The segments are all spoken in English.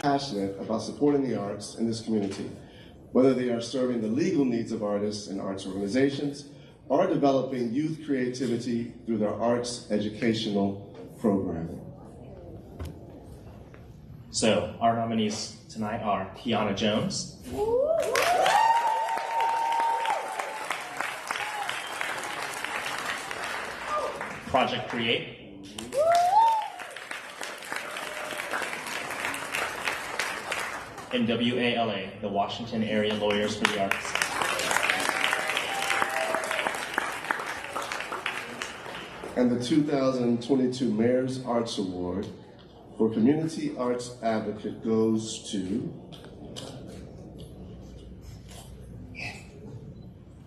passionate about supporting the arts in this community, whether they are serving the legal needs of artists and arts organizations, or developing youth creativity through their arts educational programming. So, our nominees tonight are Kiana Jones, Project Create, and WALA, the Washington Area Lawyers for the Arts. And the 2022 Mayor's Arts Award for Community Arts Advocate goes to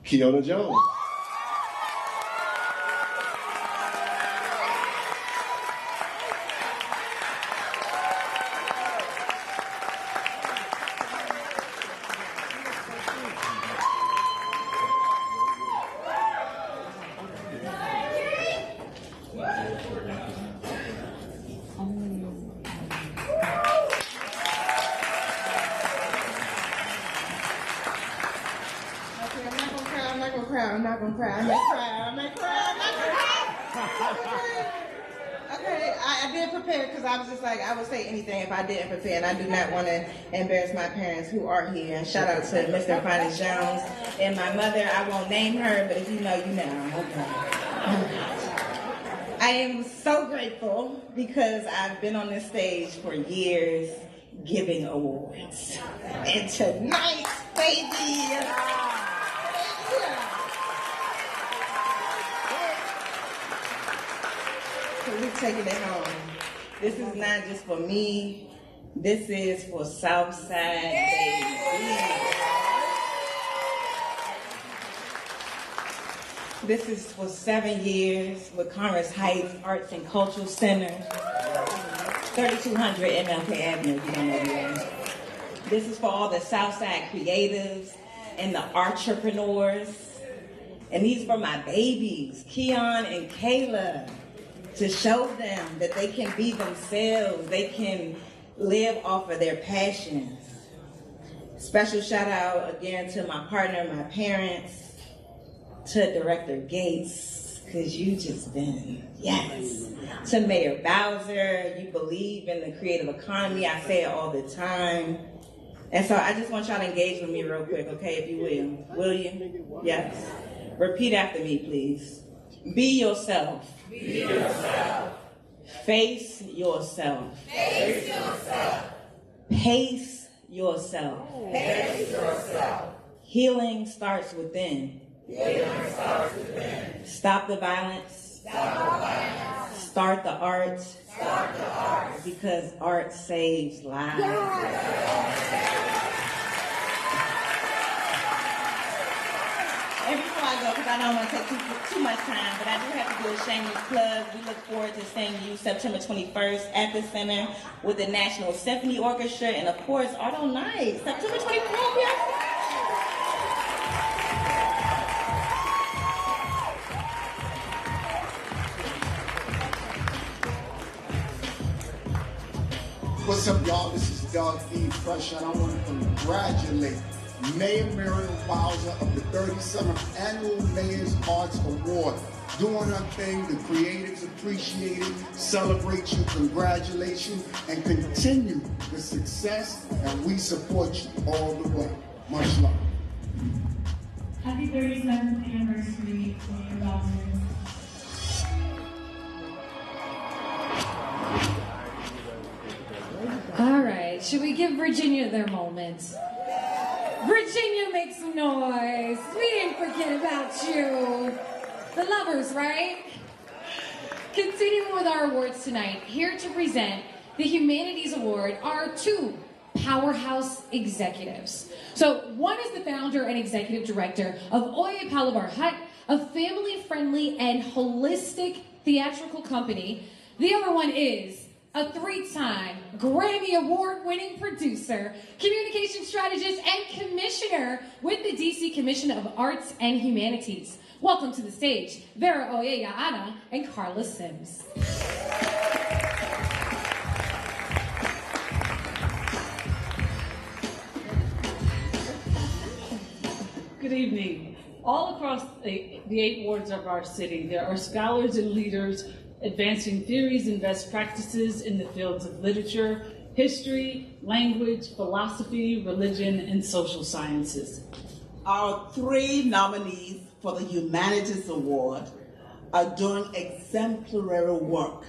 Kiana Jones. I'm not gonna cry. Okay, I did prepare because I was just like, I would say anything if I didn't prepare, and I do not want to embarrass my parents who are here. And shout out to Mr. and Finance Jones and my mother. I won't name her, but if you know, you know. Okay. I am so grateful because I've been on this stage for years giving awards. And tonight, baby, we're taking it home. This is not just for me. This is for Southside, baby. This is for 7 years with Commerce Heights Arts and Cultural Center, 3200 MLK Avenue, if you don't know where. This is for all the Southside creatives and the entrepreneurs. And these for my babies, Keon and Kayla, to show them that they can be themselves, they can live off of their passions. Special shout out again to my partner, my parents, to Director Gates, because you just been, yes. To Mayor Bowser, you believe in the creative economy, I say it all the time. And so I just want y'all to engage with me real quick, okay, if you will. Will you? Yes. Repeat after me, please. Be yourself. Be yourself. Face yourself. Face yourself. Pace yourself. Pace yourself. Healing starts within. Healing starts within. Stop the violence. Stop the violence. Start the arts. Start the arts. Because art saves lives. And before I go, because I don't want to take too much time, but I do have to do a shameless plug. We look forward to seeing you September 21st at the Center with the National Symphony Orchestra and, of course, Art on Night, September 24th. Yes. What's up, y'all? This is Doug E. Fresh, and I want to congratulate Mayor Muriel Bowser of the 37th Annual Mayor's Arts Award. Doing her thing, the creatives appreciate it, celebrate you, congratulate you, and continue the success, and we support you all the way. Much love. Happy 37th anniversary, Mayor Bowser. All right, should we give Virginia their moment? Virginia, make some noise. We didn't forget about you. The lovers, right? Continuing with our awards tonight, here to present the Humanities Award are two powerhouse executives. So one is the founder and executive director of Oye Palabar Hut, a family-friendly and holistic theatrical company. The other one is a 3-time Grammy Award-winning producer, communication strategist, and commissioner with the DC Commission of Arts and Humanities. Welcome to the stage, Vera Oyeyaana and Carla Sims. Good evening. All across the 8 wards of our city, there are scholars and leaders advancing theories and best practices in the fields of literature, history, language, philosophy, religion, and social sciences. Our 3 nominees for the Humanities Award are doing exemplary work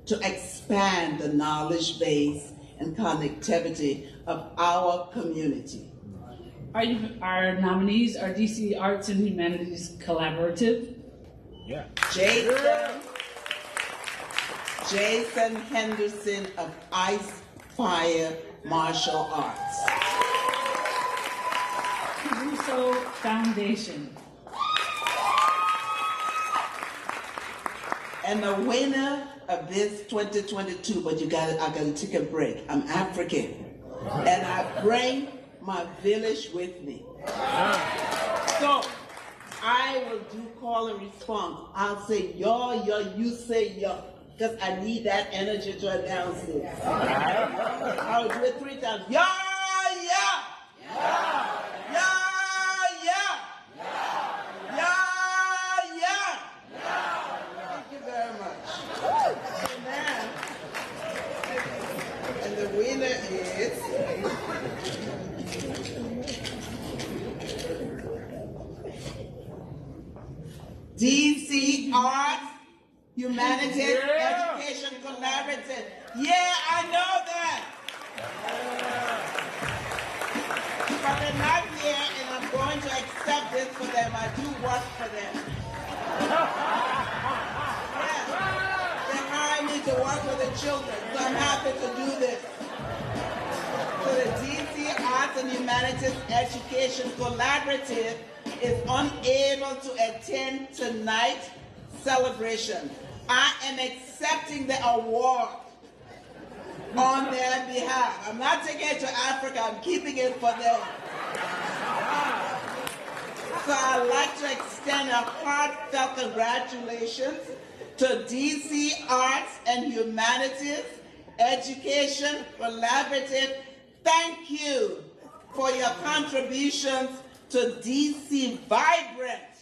to expand the knowledge base and connectivity of our community. Our nominees are DC Arts and Humanities Collaborative. Yeah. Jason Henderson of Ice Fire Martial Arts. Caruso Foundation. And the winner of this 2022, but I gotta take a break. I'm African, and I bring my village with me. So I will do call and response. I'll say yo, you say yo, because I need that energy to announce it. I'll do it 3 times. Yo, yeah. Yeah. Yeah, yeah. Yeah, yeah. Thank you very much. Amen. And the winner is DC Arts Humanities Education Collaborative. Yeah, I know that. But they're not here, and I'm going to accept this for them. I do work for them. Yes. They hire me to work with the children, so I'm happy to do this. So the DC Arts and Humanities Education Collaborative is unable to attend tonight's celebration. I am accepting the award on their behalf. I'm not taking it to Africa, I'm keeping it for them. So I'd like to extend a heartfelt congratulations to DC Arts and Humanities Education Collaborative. Thank you for your contributions to DC vibrant,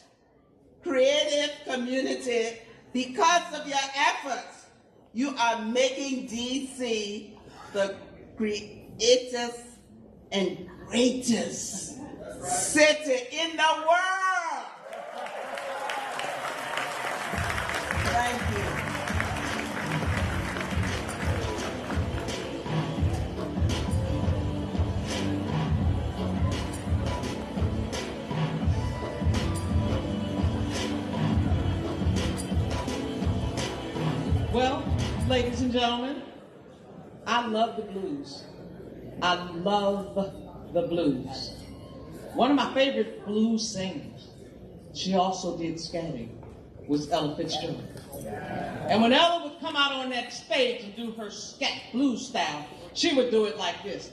creative community. Because of your efforts, you are making DC the greatest and greatest city in the world. Thank you. Well, ladies and gentlemen, I love the blues. I love the blues. One of my favorite blues singers, she also did scatting, was Ella Fitzgerald. And when Ella would come out on that stage and do her scat blues style, she would do it like this.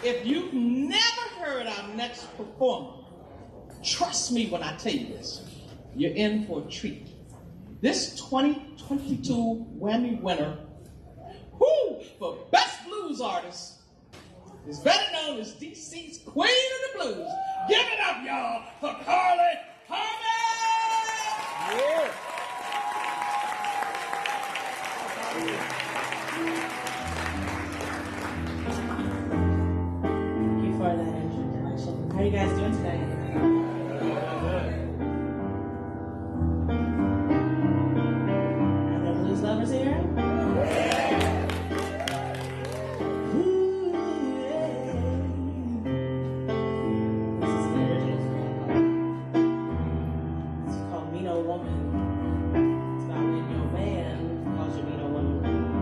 If you've never heard our next performer, trust me when I tell you this, you're in for a treat. This 2022 Grammy winner, for Best Blues Artist, is better known as DC's Queen of the Blues. Give it up, y'all, for Carly Harmon! Yeah. Thank you for that introduction. How are you guys doing today? Are there blues lovers here? Ooh, yeah. This is an original song. It's called Me No Woman. It's about when your man calls you me no woman.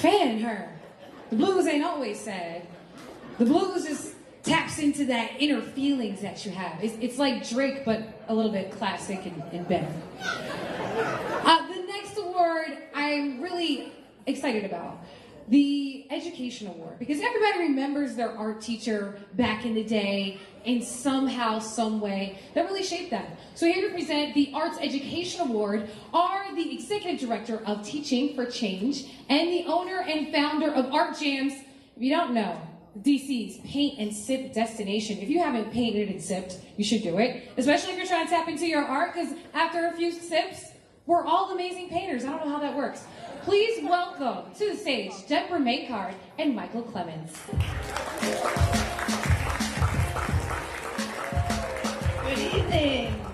Fan her. The blues ain't always sad. The blues just taps into that inner feelings that you have. It's like Drake, but a little bit classic and better. The next award I'm really excited about. The Education Award, because everybody remembers their art teacher back in the day in somehow, some way that really shaped them. So here to present the Arts Education Award are the Executive Director of Teaching for Change and the owner and founder of Art Jams. If you don't know, DC's paint and sip destination. If you haven't painted and sipped, you should do it, especially if you're trying to tap into your art, because after a few sips, we're all amazing painters. I don't know how that works. Please welcome to the stage Deborah Maycard and Michael Clemens. Good evening.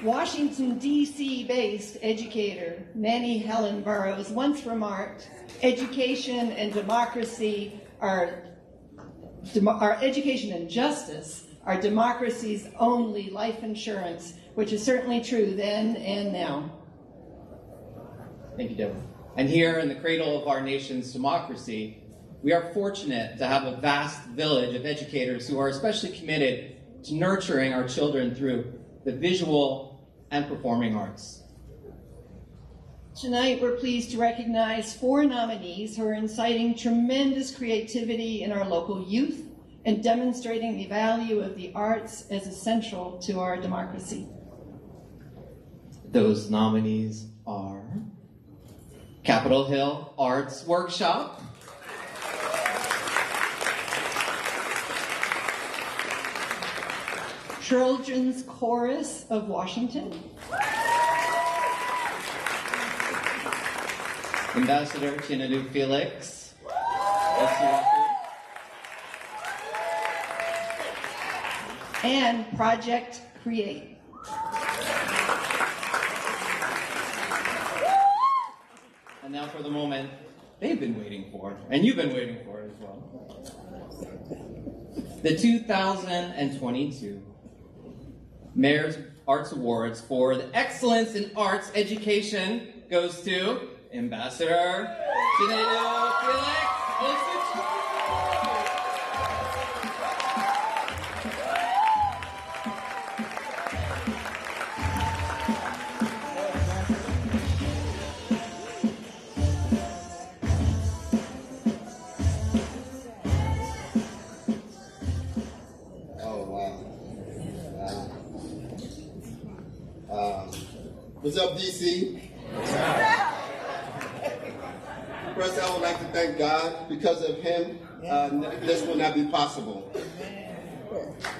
Washington, D.C.-based educator Nannie Helen Burroughs once remarked, education and democracy are education and justice are democracy's only life insurance, which is certainly true then and now. Thank you, Deborah. And here in the cradle of our nation's democracy, we are fortunate to have a vast village of educators who are especially committed to nurturing our children through the visual and performing arts. Tonight, we're pleased to recognize 4 nominees who are inciting tremendous creativity in our local youth and demonstrating the value of the arts as essential to our democracy. Those nominees are Capitol Hill Arts Workshop, Children's Chorus of Washington, Ambassador Kiana Felix, and Project Create. And now for the moment they've been waiting for, and you've been waiting for as well. The 2022 Mayor's Arts Awards for the Excellence in Arts Education goes to Ambassador Kiana Felix. What's up, DC? First, I would like to thank God. Because of him, this will not be possible.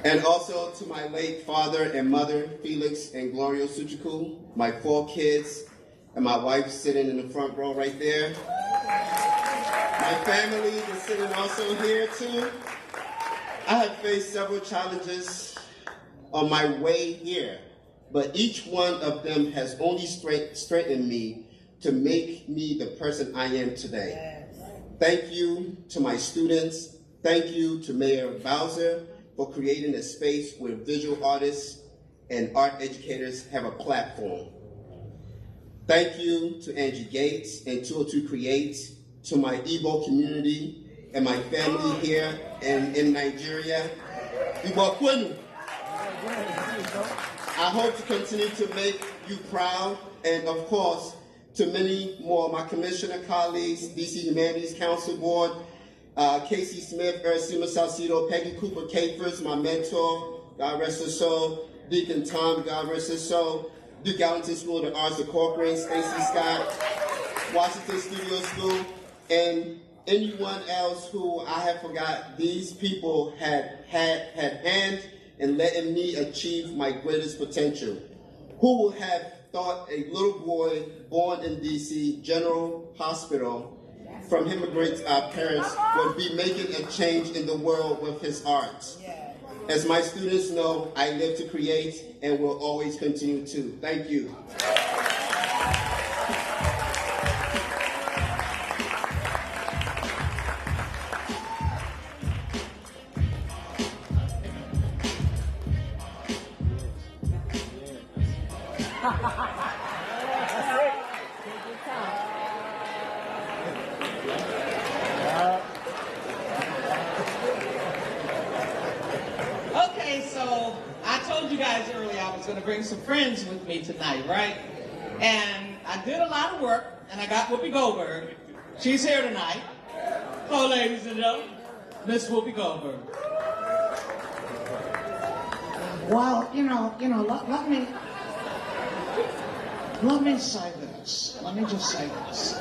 And also to my late father and mother, Felix and Gloria Suchiku, my 4 kids, and my wife sitting in the front row right there. My family is sitting also here too. I have faced several challenges on my way here, but each one of them has only strengthened me to make me the person I am today. Thank you to my students. Thank you to Mayor Bowser for creating a space where visual artists and art educators have a platform. Thank you to Angie Gates and 202 Create, to my Igbo community and my family here and in Nigeria. I hope to continue to make you proud, and of course, to many more of my commissioner colleagues, DC Humanities Council Board, Casey Smith, Ursula Salcido, Peggy Cooper Capers, my mentor, God rest her soul, Deacon Tom, God rest his soul, Duke Ellington School of the Arts of Corcoran, Stacey Scott, Washington Studio School, and anyone else who I have forgot. These people had hand in letting me achieve my greatest potential. Who would have thought a little boy born in DC General Hospital from immigrant parents would be making a change in the world with his art? As my students know, I live to create and will always continue to. Thank you. Okay, so I told you guys earlier I was going to bring some friends with me tonight, right? And I did a lot of work, and I got Whoopi Goldberg. She's here tonight. So, ladies and gentlemen, Miss Whoopi Goldberg. Well, let me say this. Let me just say this.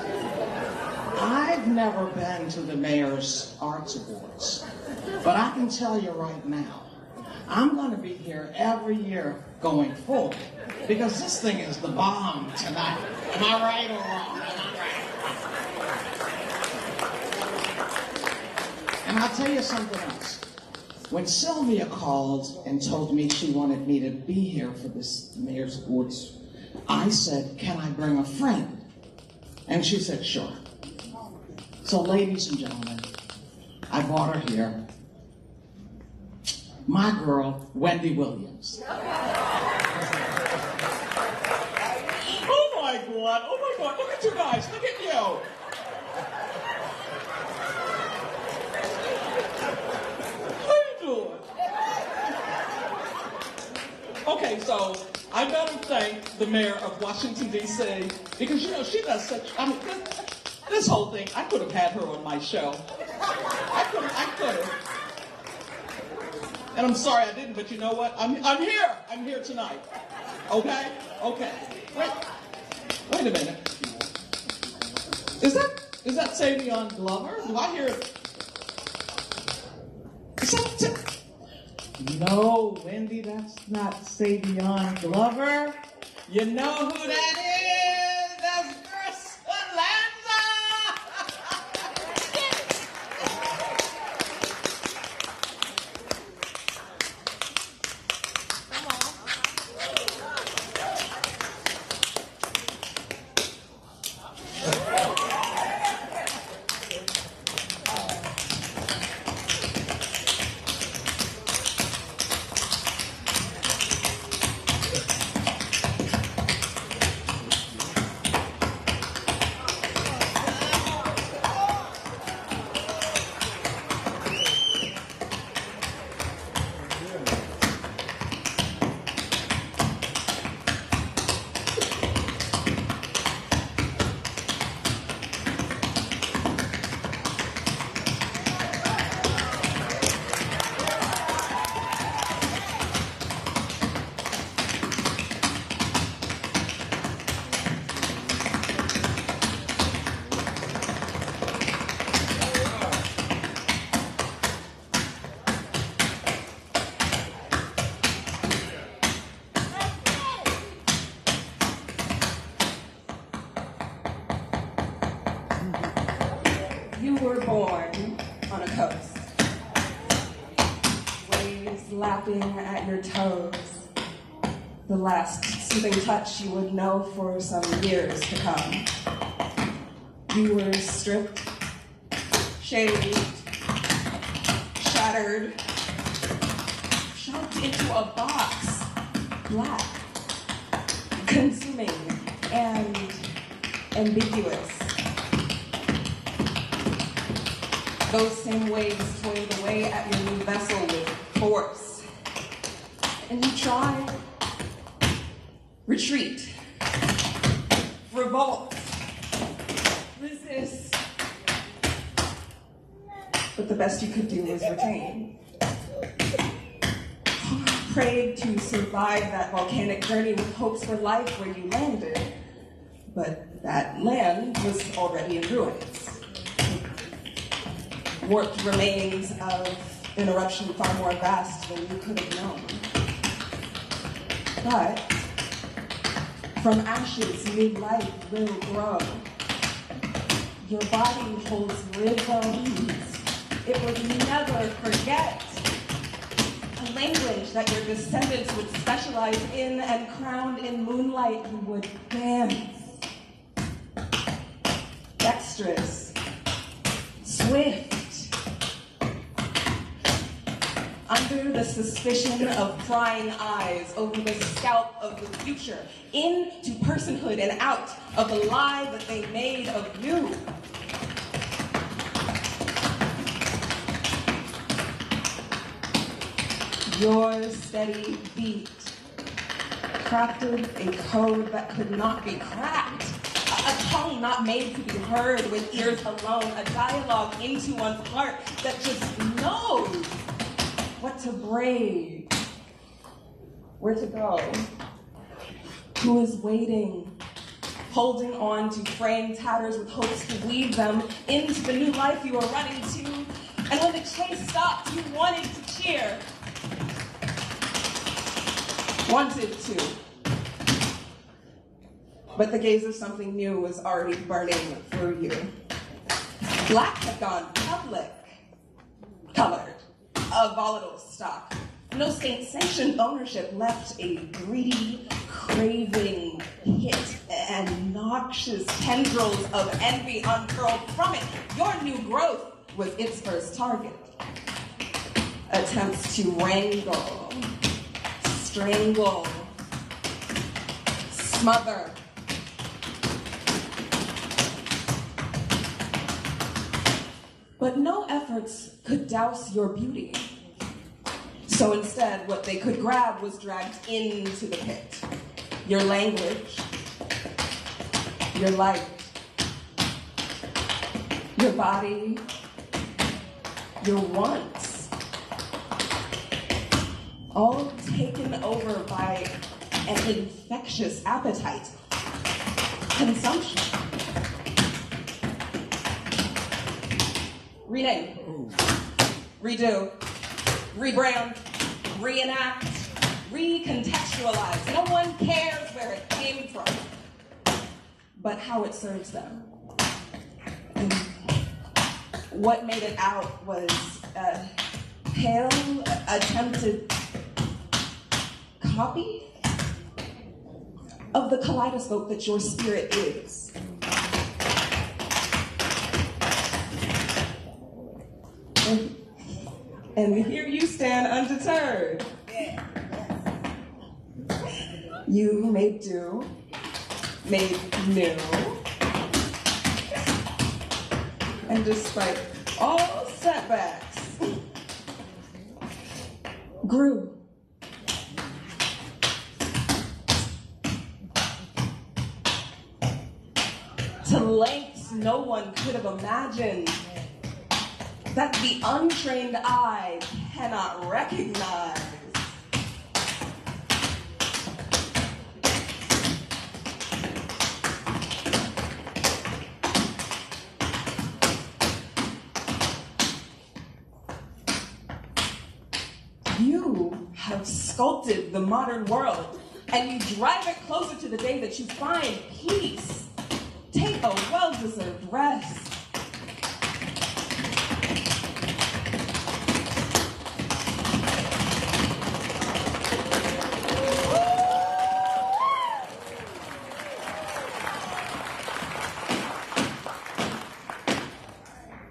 I've never been to the Mayor's Arts Awards, but I can tell you right now, I'm going to be here every year going forward, because this thing is the bomb tonight. Am I right or wrong? Am I right? And I'll tell you something else. When Sylvia called and told me she wanted me to be here for this Mayor's Awards, I said, can I bring a friend? And she said, sure. So ladies and gentlemen, I brought her here. My girl, Wendy Williams. Oh my God, look at you guys, look at you. How you doing? Okay, so I better thank the mayor of Washington, D.C., because, you know, she does such, I mean, this whole thing, I could have had her on my show. I could have. And I'm sorry I didn't, but you know what? I'm here. I'm here tonight. Okay? Okay. Wait a minute. Is that Savion Glover? Do I hear it? No, Wendy, that's not Savion Glover. You know who that is? That's You were born on a coast, waves lapping at your toes, the last soothing touch you would know for some years to come. You were stripped, shaved, shattered, shoved into a box, black, consuming, and ambiguous. Those same waves toiled away at your new vessel with force. And you tried. Retreat. Revolt. Resist. But the best you could do was retain. Prayed to survive that volcanic journey with hopes for life where you landed. But that land was already in ruins. Warped remains of an eruption far more vast than you could have known. But from ashes, new life will grow. Your body holds rhythms it would never forget. A language that your descendants would specialize in, and crowned in moonlight you would dance. Dexterous, swift, under the suspicion of prying eyes over the scalp of the future, into personhood and out of the lie that they made of you. Your steady beat crafted a code that could not be cracked, a tongue not made to be heard with ears alone, a dialogue into one's heart that just knows what to brave, where to go, who is waiting, holding on to fraying tatters with hopes to weave them into the new life you are running to. And when the chase stopped, you wanted to cheer. Wanted to. But the gaze of something new was already burning through you. Black had gone public, colored, a volatile stock. No state-sanctioned ownership left a greedy, craving pit, and noxious tendrils of envy uncurled from it. Your new growth was its first target. Attempts to wrangle, strangle, smother. But no efforts could douse your beauty. So instead, what they could grab was dragged into the pit. your language, your life, your body, your wants, all taken over by an infectious appetite, consumption. Rename, redo, rebrand, reenact, recontextualize. No one cares where it came from, but how it serves them. And what made it out was a pale, attempted copy of the kaleidoscope that your spirit is. And here you stand undeterred. You made do, made new, and despite all setbacks, grew. To lengths no one could have imagined, that the untrained eye cannot recognize. You have sculpted the modern world, and you drive it closer to the day that you find peace. Take a well-deserved rest.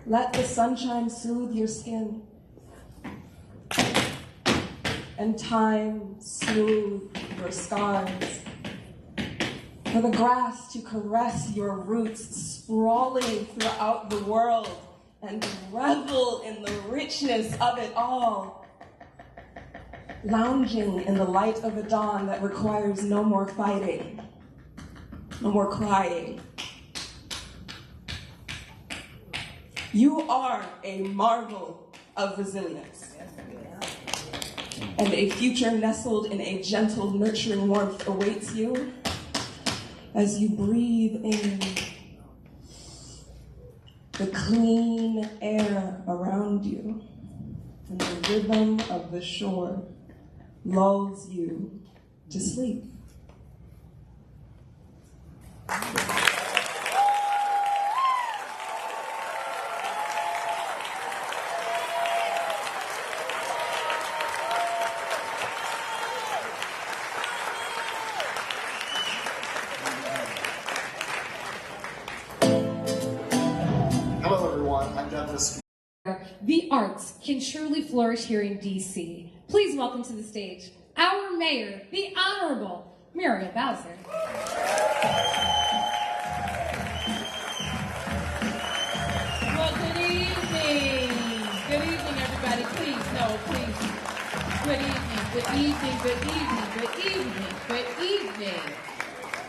Let the sunshine soothe your skin, and time smooth your scars. For the grass to caress your roots, sprawling throughout the world, and revel in the richness of it all. Lounging in the light of a dawn that requires no more fighting, no more crying. You are a marvel of resilience, and a future nestled in a gentle, nurturing warmth awaits you as you breathe in the clean air around you, and the rhythm of the shore lulls you to sleep. The arts can truly flourish here in DC. Please welcome to the stage our mayor, the Honorable Muriel Bowser. Well, good evening. Good evening, everybody. Please, no, please. Good evening, good evening, good evening, good evening, good evening.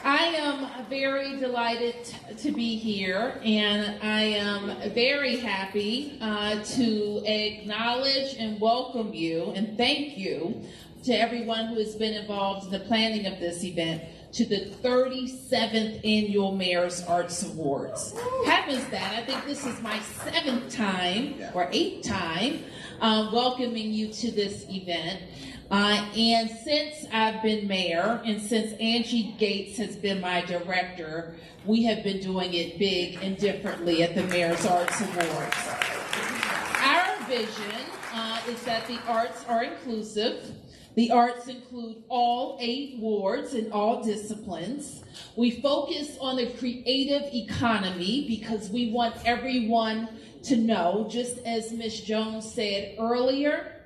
I am very delighted to be here, and I am very happy to acknowledge and welcome you and thank you to everyone who has been involved in the planning of this event to the 37th Annual Mayor's Arts Awards. Happens that I think this is my 7th time or 8th time welcoming you to this event. And since I've been mayor, and since Angie Gates has been my director, we have been doing it big and differently at the Mayor's Arts Awards. Our vision is that the arts are inclusive. The arts include all 8 wards in all disciplines. We focus on the creative economy because we want everyone to know, just as Ms. Jones said earlier,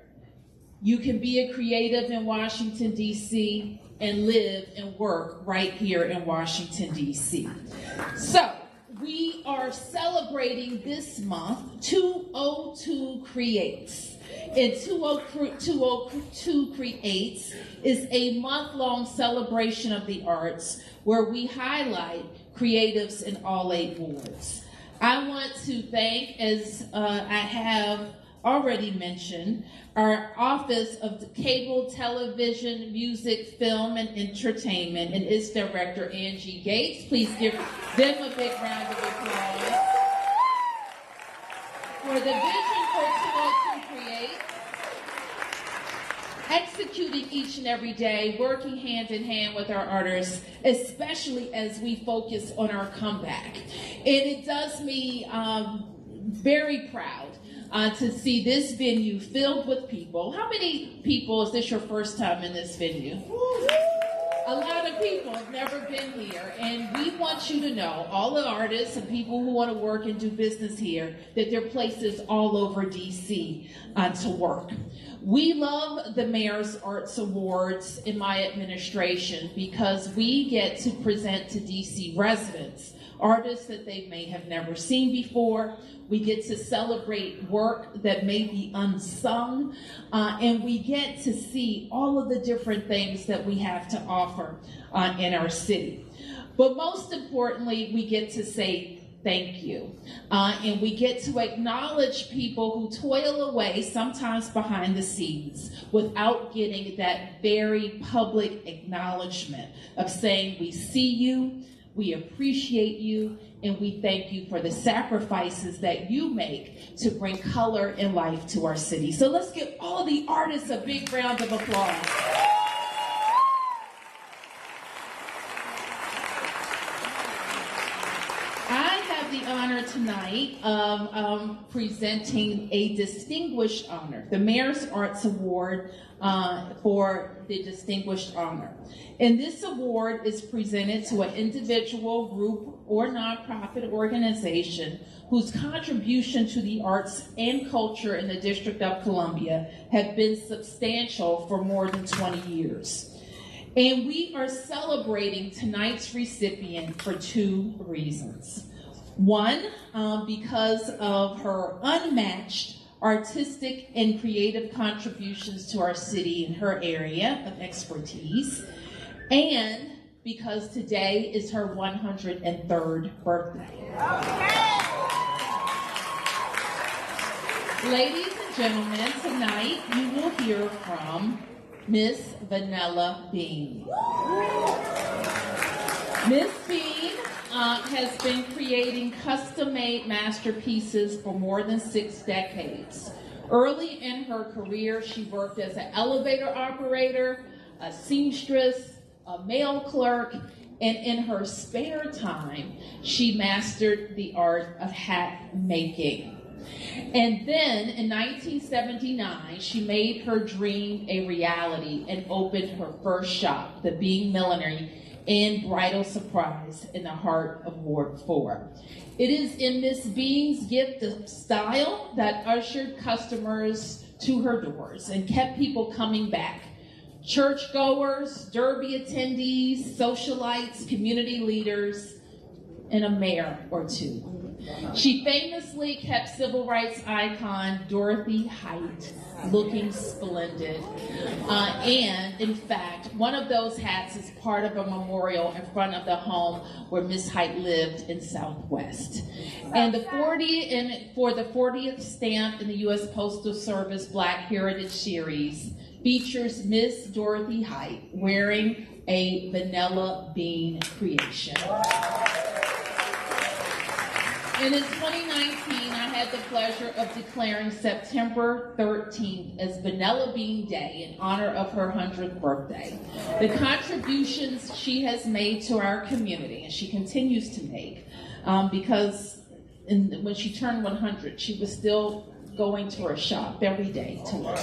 you can be a creative in Washington, D.C. and live and work right here in Washington, D.C. So we are celebrating this month 202 Creates. And 202 Creates is a month-long celebration of the arts where we highlight creatives in all 8 wards. I want to thank, as I have already mentioned, our Office of Cable, Television, Music, Film, and Entertainment and its director, Angie Gates. Please give them a big round of applause. For the vision for 202 Create, executing each and every day, working hand in hand with our artists, especially as we focus on our comeback. And it does me very proud to see this venue filled with people. How many people, is this your first time in this venue? A lot of people have never been here, and we want you to know, all the artists and people who want to work and do business here, that there are places all over DC to work. We love the Mayor's Arts Awards in my administration because we get to present to DC residents artists that they may have never seen before. We get to celebrate work that may be unsung, and we get to see all of the different things that we have to offer in our city. But most importantly, we get to say thank you. And we get to acknowledge people who toil away, sometimes behind the scenes, without getting that very public acknowledgement of saying we see you, we appreciate you, and we thank you for the sacrifices that you make to bring color and life to our city. So let's give all of the artists a big round of applause. I have the honor tonight of presenting a distinguished honor, the Mayor's Arts Award for the distinguished honor. And this award is presented to an individual, group, or nonprofit organization whose contribution to the arts and culture in the District of Columbia have been substantial for more than 20 years. And we are celebrating tonight's recipient for 2 reasons. One, because of her unmatched artistic and creative contributions to our city and her area of expertise, and because today is her 103rd birthday. Ladies and gentlemen, tonight you will hear from Miss Vanilla Bean. Miss Bean has been creating custom-made masterpieces for more than 6 decades. Early in her career, she worked as an elevator operator, a seamstress, a mail clerk, and in her spare time, she mastered the art of hat making. And then in 1979, she made her dream a reality and opened her first shop, the Bean Millinery, and Bridal Surprise in the heart of Ward 4. It is in Miss Bean's gift of style that ushered customers to her doors and kept people coming back. Churchgoers, derby attendees, socialites, community leaders, and a mayor or 2. She famously kept civil rights icon Dorothy Height looking splendid. And in fact, one of those hats is part of a memorial in front of the home where Miss Height lived in Southwest. And for the 40th stamp in the U.S. Postal Service Black Heritage Series features Miss Dorothy Height wearing a Vanilla Bean creation. And in 2019, I had the pleasure of declaring September 13th as Vanilla Bean Day in honor of her 100th birthday. The contributions she has made to our community, and she continues to make, because when she turned 100, she was still going to her shop every day to work.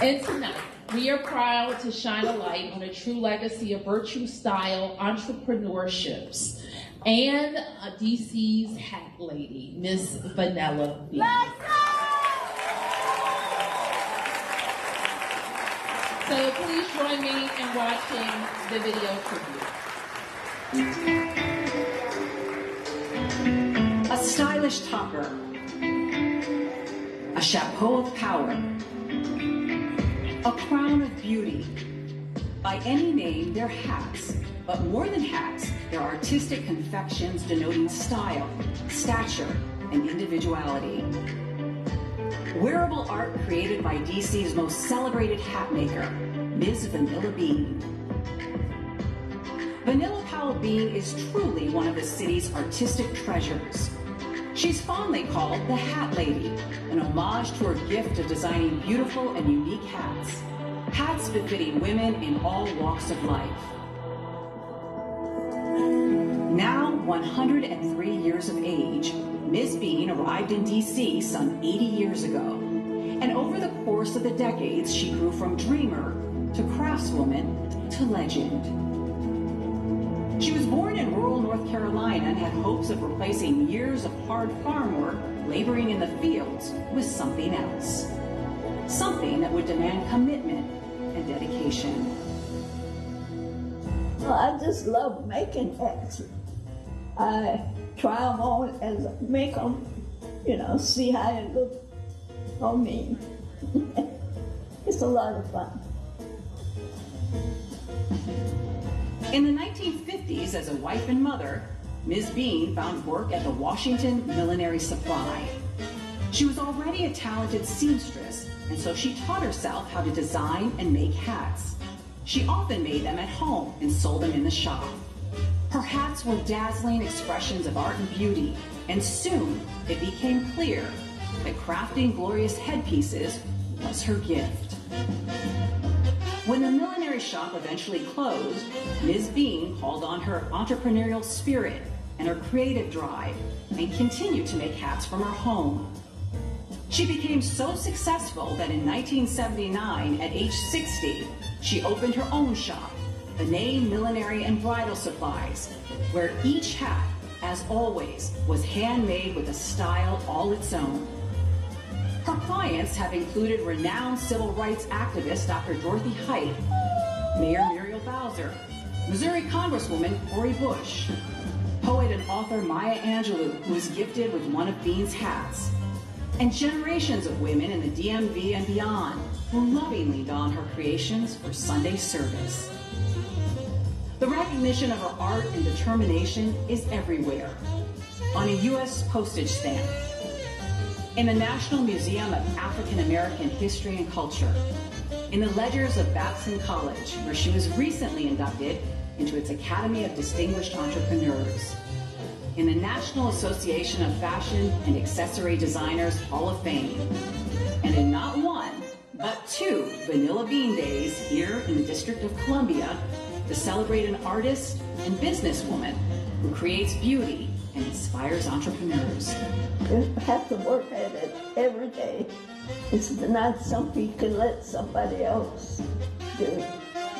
And tonight, we are proud to shine a light on a true legacy of virtue, style, entrepreneurships, and DC's hat lady, Miss Vanilla Bean. So please join me in watching the video tribute. A stylish topper, a chapeau of power, a crown of beauty. By any name, they're hats, but more than hats, they're artistic confections denoting style, stature, and individuality. Wearable art created by DC's most celebrated hat maker, Ms. Vanilla Bean. Vanilla Powell Bean is truly one of the city's artistic treasures. She's fondly called the Hat Lady, an homage to her gift of designing beautiful and unique hats. Hats befitting women in all walks of life. Now 103 years of age, Ms. Bean arrived in DC some 80 years ago. And over the course of the decades, she grew from dreamer to craftswoman to legend. She was born in rural North Carolina and had hopes of replacing years of hard farm work, laboring in the fields, with something else. Something that would demand commitment and dedication. Well, I just love making hats. I try them on and make them, see how it looks on me. It's a lot of fun. In the 1950s, as a wife and mother, Ms. Bean found work at the Washington Millinery Supply. She was already a talented seamstress, and so she taught herself how to design and make hats. She often made them at home and sold them in the shop. Her hats were dazzling expressions of art and beauty, and soon it became clear that crafting glorious headpieces was her gift. When the millinery shop eventually closed, Ms. Bean called on her entrepreneurial spirit and her creative drive and continued to make hats from her home. She became so successful that in 1979, at age 60, she opened her own shop, Benet Millinery and Bridal Supplies, where each hat, as always, was handmade with a style all its own. Her clients have included renowned civil rights activist Dr. Dorothy Height, Mayor Muriel Bowser, Missouri Congresswoman Cori Bush, poet and author Maya Angelou, who is gifted with one of Bean's hats, and generations of women in the DMV and beyond who lovingly don her creations for Sunday service. The recognition of her art and determination is everywhere. On a U.S. postage stamp, in the National Museum of African American History and Culture, in the ledgers of Babson College, where she was recently inducted into its Academy of Distinguished Entrepreneurs, in the National Association of Fashion and Accessory Designers Hall of Fame, and in not one, but two Vanilla Bean Days here in the District of Columbia to celebrate an artist and businesswoman who creates beauty and inspires entrepreneurs. You have to work at it every day. It's not something you can let somebody else do.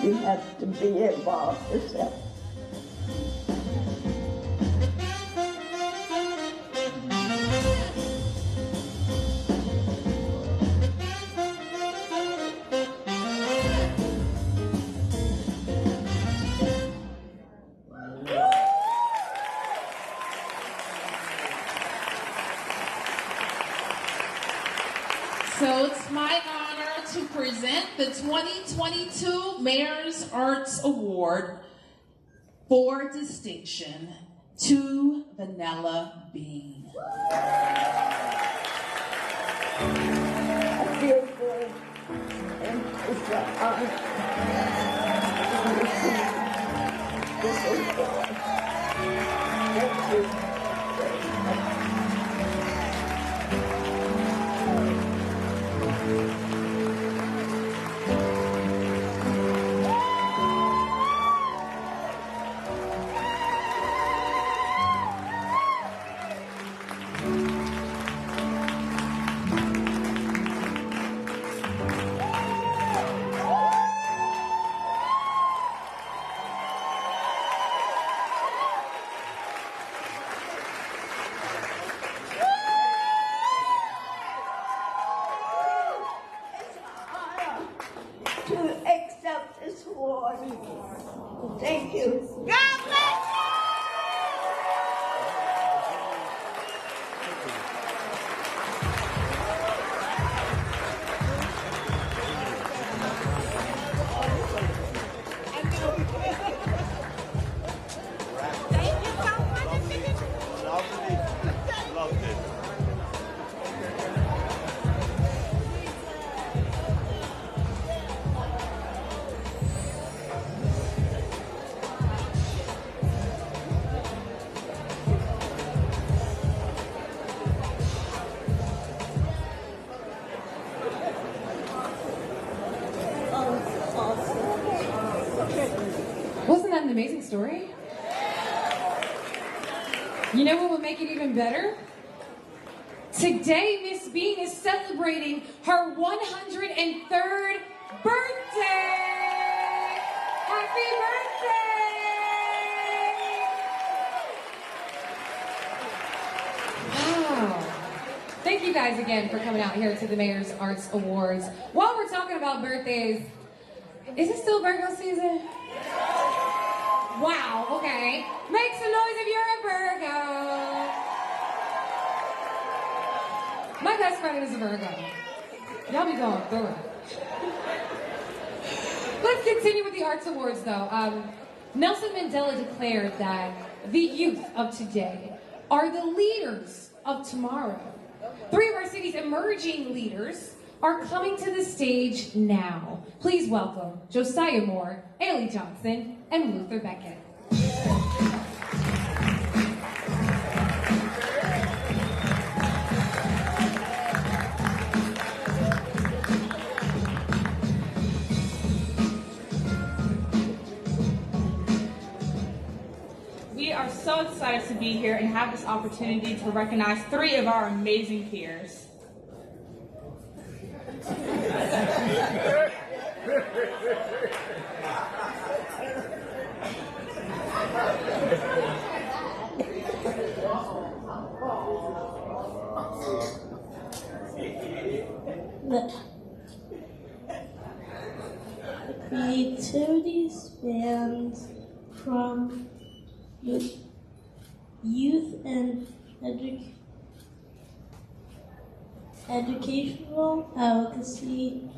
You have to be involved yourself. So it's my honor to present the 2022 Mayor's Arts Award for distinction to Vanilla Bean. I feel good, and it's an honor to receive this award. Thank you very much. Thank you. God bless you! amazing story? You know what would make it even better? Today, Miss Bean is celebrating her 103rd birthday! Happy birthday! Wow. Thank you guys again for coming out here to the Mayor's Arts Awards. While we're talking about birthdays, is it still Virgo season? Wow, okay. Make some noise if you're a Virgo. My best friend is a Virgo. Y'all be going through it. Let's continue with the Arts Awards, though. Nelson Mandela declared that the youth of today are the leaders of tomorrow. 3 of our city's emerging leaders are coming to the stage now. Please welcome Josiah Moore, Ailey Johnson, and Luther Beckett. We are so excited to be here and have this opportunity to recognize 3 of our amazing peers. The creativity spans from youth and educational advocacy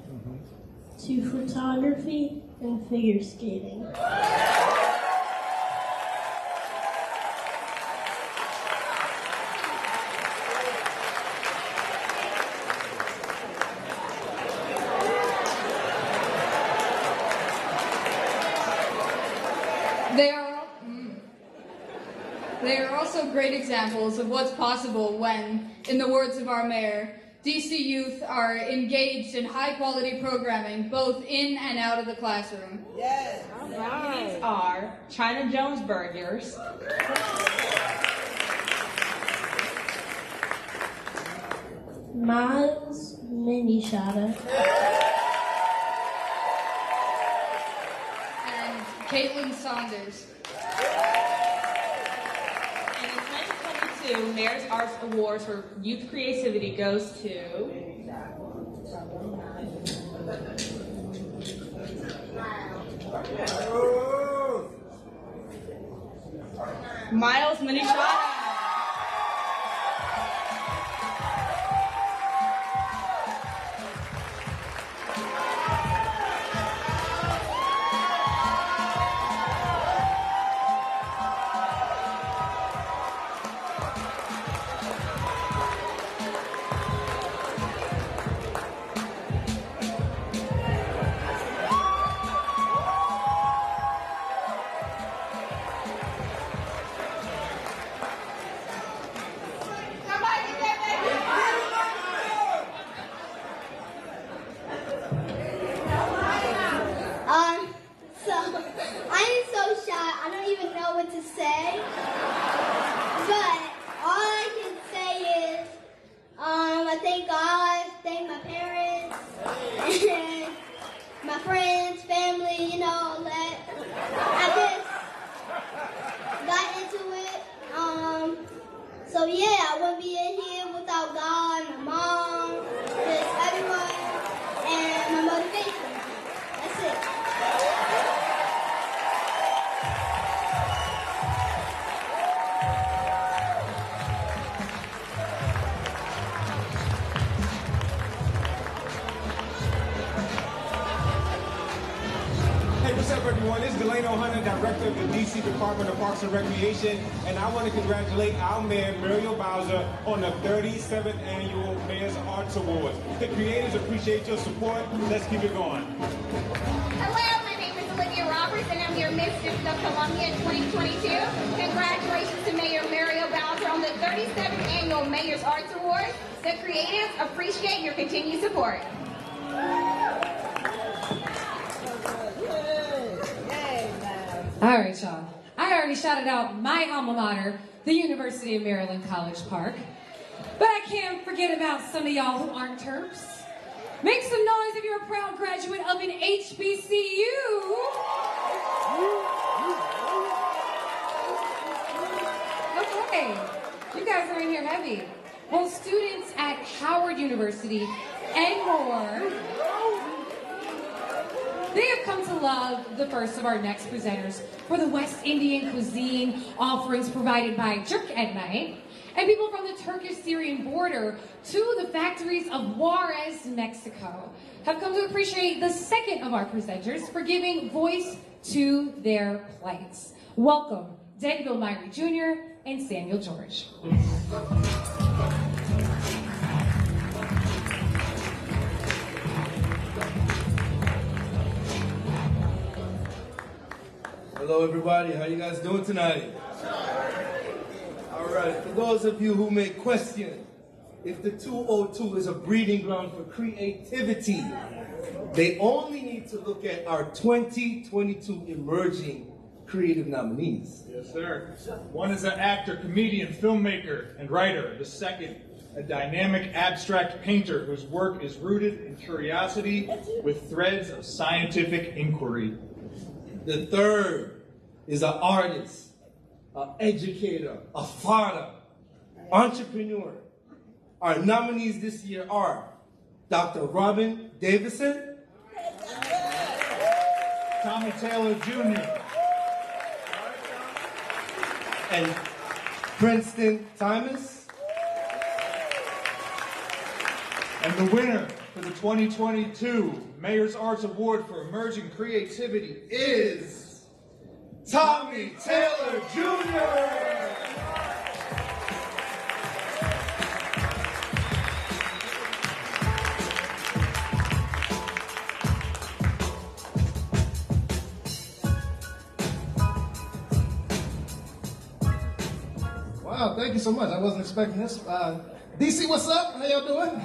to photography and figure skating. They are also great examples of what's possible when, in the words of our mayor, DC youth are engaged in high-quality programming, both in and out of the classroom. Yes. These are Kiana Jones burgers, Miles Mini Shada, and Caitlin Saunders. And in 2022, Mayor's Arts Awards for Youth Creativity goes to Miles Minishada. So I'm so shy, I don't even know what to say. But all I can say is, I thank God, thank my parents, and my friends, family, you know, all that. I just got into it. So yeah, I wouldn't be in here without God, my mom, just everyone, and my motivation. That's it. Hey, what's up, everyone? This is Delano Hunter, Director of the D.C. Department of Parks and Recreation, and I want to congratulate our Mayor, Muriel Bowser, on the 37th Annual Mayor's Arts Awards. The creators appreciate your support. Let's keep it going. Hello, my name is Olivia Roberts, and I'm your Mistress of Columbia 2022. Congratulations to Mayor Muriel Bowser on the 37th Annual Mayor's Arts Awards. The creatives appreciate your continued support. All right, y'all. I already shouted out my alma mater, the University of Maryland College Park. But I can't forget about some of y'all who aren't Terps. Make some noise if you're a proud graduate of an HBCU. Okay, you guys are in here heavy. Well, students at Howard University and more, they have come to love the first of our next presenters for the West Indian cuisine offerings provided by Jerk at Night, and people from the Turkish-Syrian border to the factories of Juarez, Mexico, have come to appreciate the second of our presenters for giving voice to their plights. Welcome, Denville Myrie Jr. and Samuel George. Hello everybody, how you guys doing tonight? All right, for those of you who may question if the 202 is a breeding ground for creativity, they only need to look at our 2022 emerging creative nominees. Yes, sir. One is an actor, comedian, filmmaker, and writer. The second, a dynamic abstract painter whose work is rooted in curiosity with threads of scientific inquiry. The third is an artist, an educator, a father, entrepreneur. Our nominees this year are Dr. Robin Davison, Tommy Taylor Jr., and Princeton Thomas. And the winner for the 2022 Mayor's Arts Award for Emerging Creativity is Tommy Taylor Jr. Wow, thank you so much. I wasn't expecting this. DC, what's up? How y'all doing?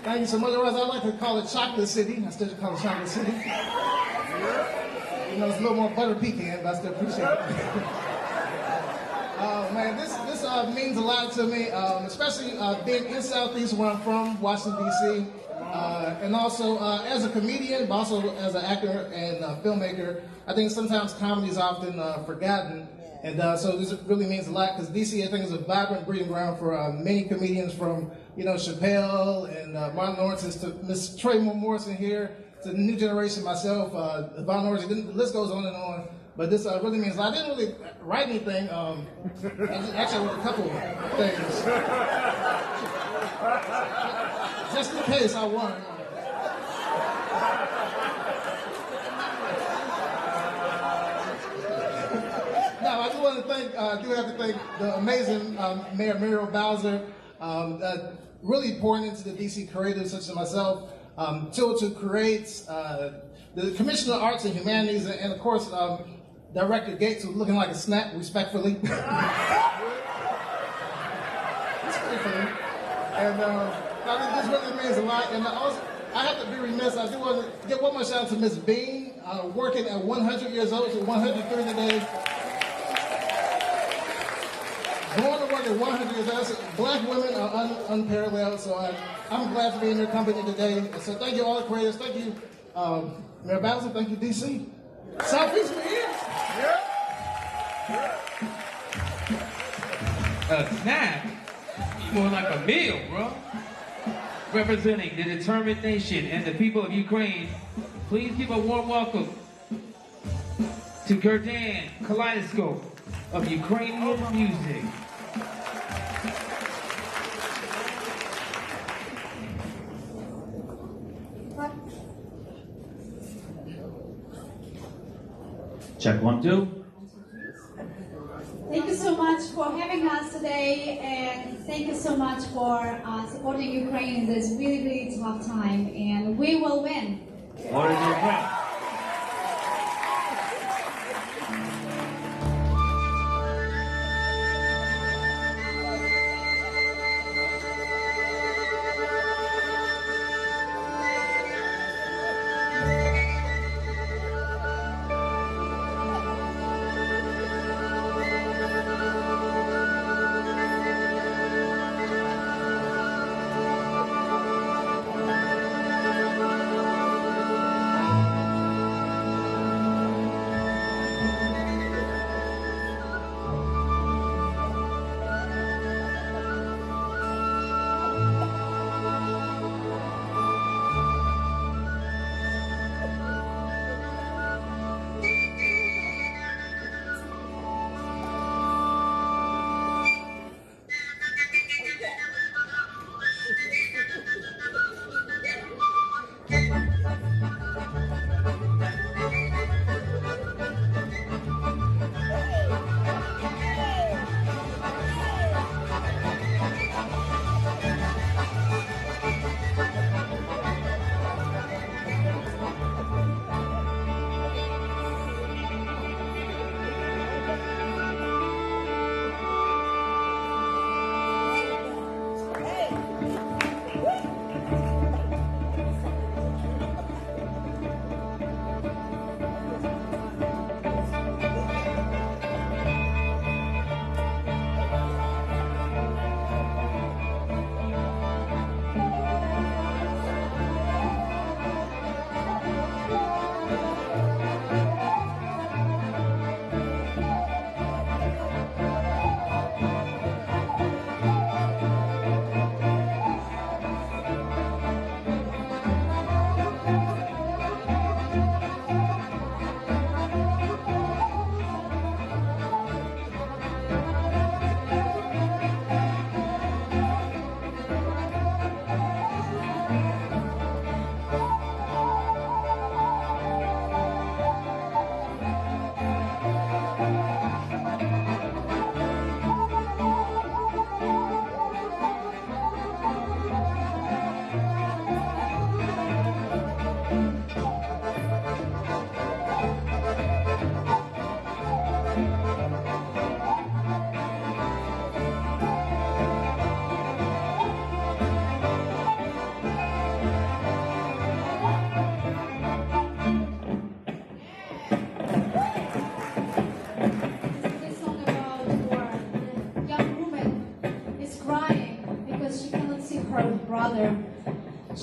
Thank you so much. Otherwise, I like to call it Chocolate City. I still call it Chocolate City. You know, it's a little more butter pecan, but I still appreciate it. Man, this means a lot to me, especially being in Southeast where I'm from, Washington, D.C., and also as a comedian, but also as an actor and filmmaker. I think sometimes comedy is often forgotten. And so this really means a lot because DC, I think, is a vibrant breeding ground for many comedians from, you know, Chappelle and Martin Lawrence to Miss Trey Morrison here, to the new generation, myself, Von Orange, the list goes on and on. But this really means a lot. I didn't really write anything. Actually, I wrote a couple of things. Just in case I won. Now, I do want to thank, have to thank the amazing Mayor Muriel Bowser, really pouring into the DC creatives such as myself, to create the Commissioner of Arts and Humanities, and of course, Director Gates, who's looking like a snack, respectfully. Respectfully. And I think this really means a lot. And also, I have to be remiss, I do want to give one more shout out to Miss Bean, working at 100 years old, so 103 today. Born to work at 100 years old. Black women are unparalleled, so I'm glad to be in your company today. So thank you all the creators. Thank you, Mayor Bowser. Thank you, DC. Southeast, we're here. A snack? More like a meal, bro. Representing the determined nation and the people of Ukraine, please give a warm welcome to Gurdan Kaleidoscope of Ukrainian music. Check 1, 2. Thank you so much for having us today, and thank you so much for supporting Ukraine in this really, really tough time, and we will win. What is Ukraine?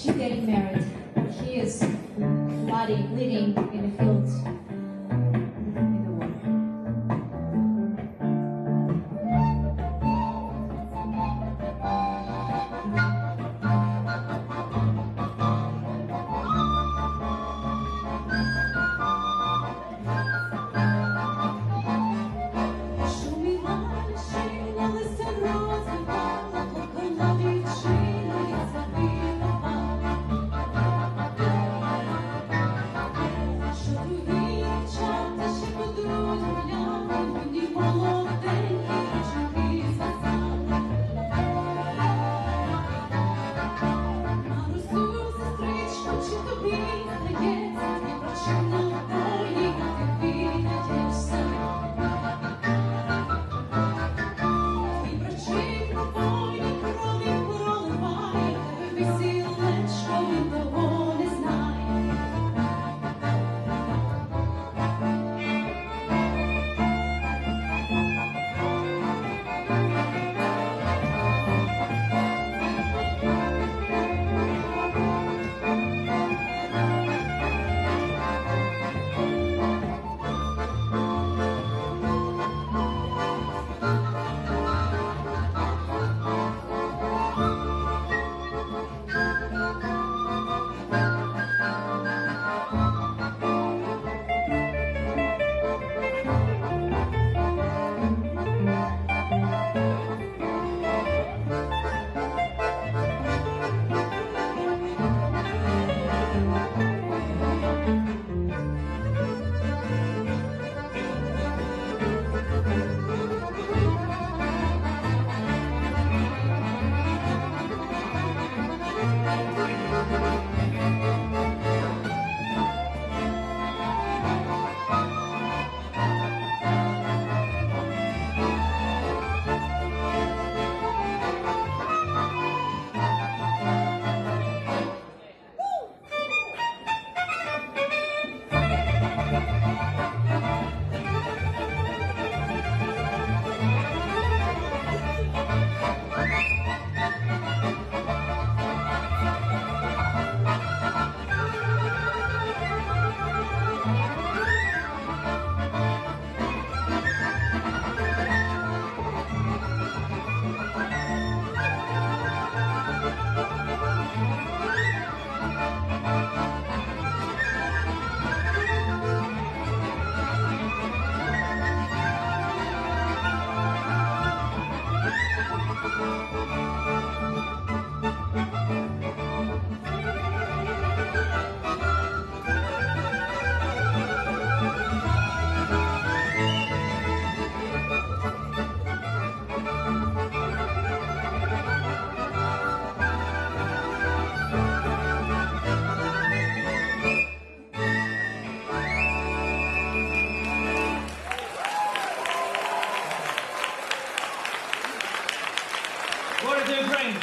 she's getting married. He is leading in the fields.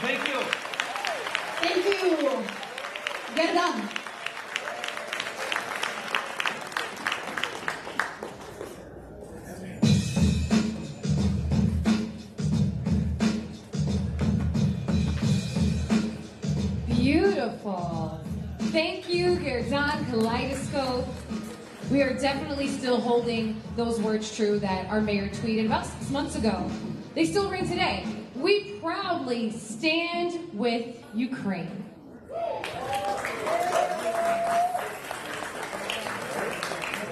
Thank you. Thank you. Get done. Beautiful. Thank you, Gerdan Kaleidoscope. We are definitely still holding those words true that our mayor tweeted about 6 months ago. They still ring today. We proudly stand with Ukraine.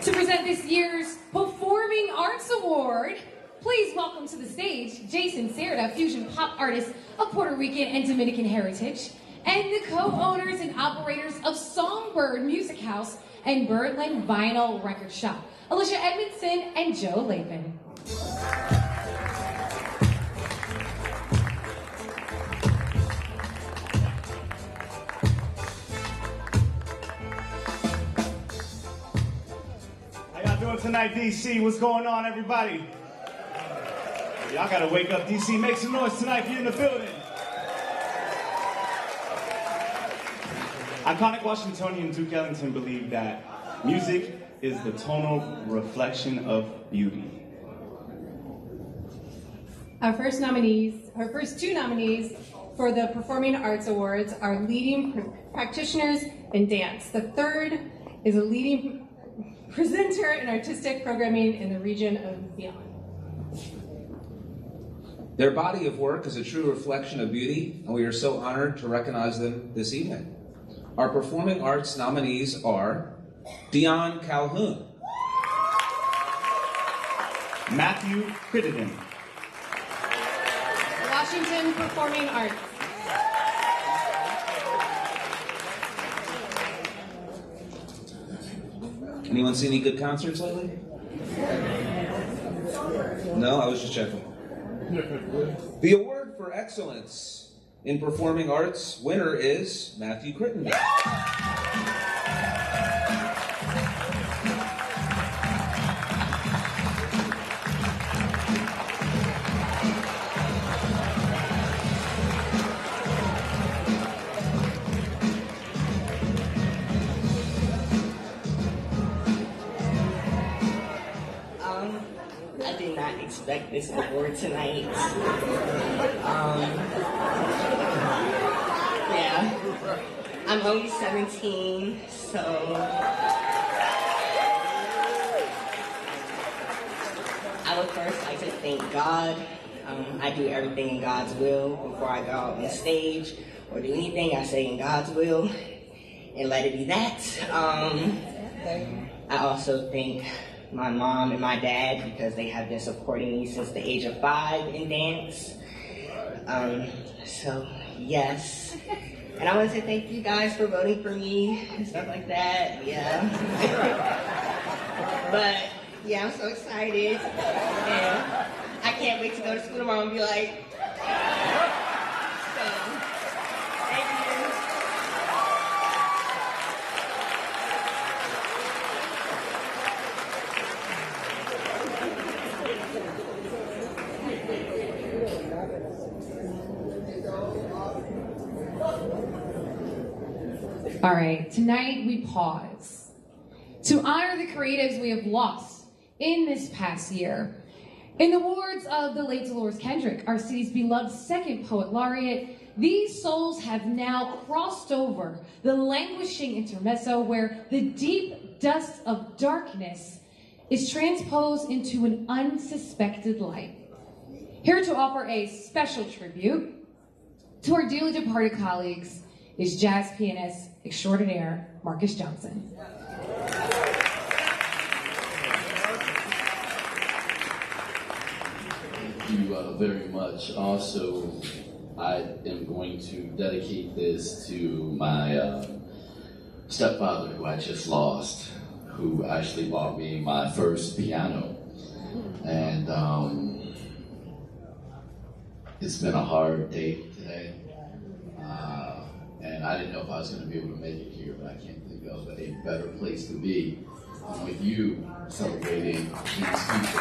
To present this year's Performing Arts Award, please welcome to the stage Jason Cerda, fusion pop artist of Puerto Rican and Dominican heritage, and the co-owners and operators of Songbird Music House and Birdland Vinyl Record Shop, Alicia Edmondson and Joe Latham. Tonight, DC. What's going on, everybody? Y'all gotta wake up, DC. Make some noise tonight if you're in the building. Iconic Washingtonian Duke Ellington believed that music is the tonal reflection of beauty. Our first two nominees for the Performing Arts Awards are leading practitioners in dance. The third is a leading presenter in artistic programming in the region of beyond. Their body of work is a true reflection of beauty, and we are so honored to recognize them this evening. Our performing arts nominees are Dion Calhoun, Matthew Crittenden, Washington Performing Arts. Anyone seen any good concerts lately? No, I was just checking. The award for excellence in performing arts winner is Matthew Crittenden. I did not expect this award tonight. Yeah, I'm only 17, so I would first like to thank God. I do everything in God's will before I go out on stage or do anything. I say in God's will and let it be that. I also thank my mom and my dad because they have been supporting me since the age of 5 in dance. So yes. And I want to say thank you guys for voting for me and stuff like that. Yeah. But yeah, I'm so excited. And I can't wait to go to school tomorrow and be like, so thank you. All right, tonight we pause to honor the creatives we have lost in this past year. In the words of the late Dolores Kendrick, our city's beloved second poet laureate, these souls have now crossed over the languishing intermezzo where the deep dust of darkness is transposed into an unsuspected light. Here to offer a special tribute to our dearly departed colleagues is jazz pianist extraordinaire Marcus Johnson. Thank you very much. Also, I am going to dedicate this to my stepfather, who I just lost, who actually bought me my first piano. And it's been a hard day today. And I didn't know if I was going to be able to make it here, but I can't think of a better place to be with you celebrating these people.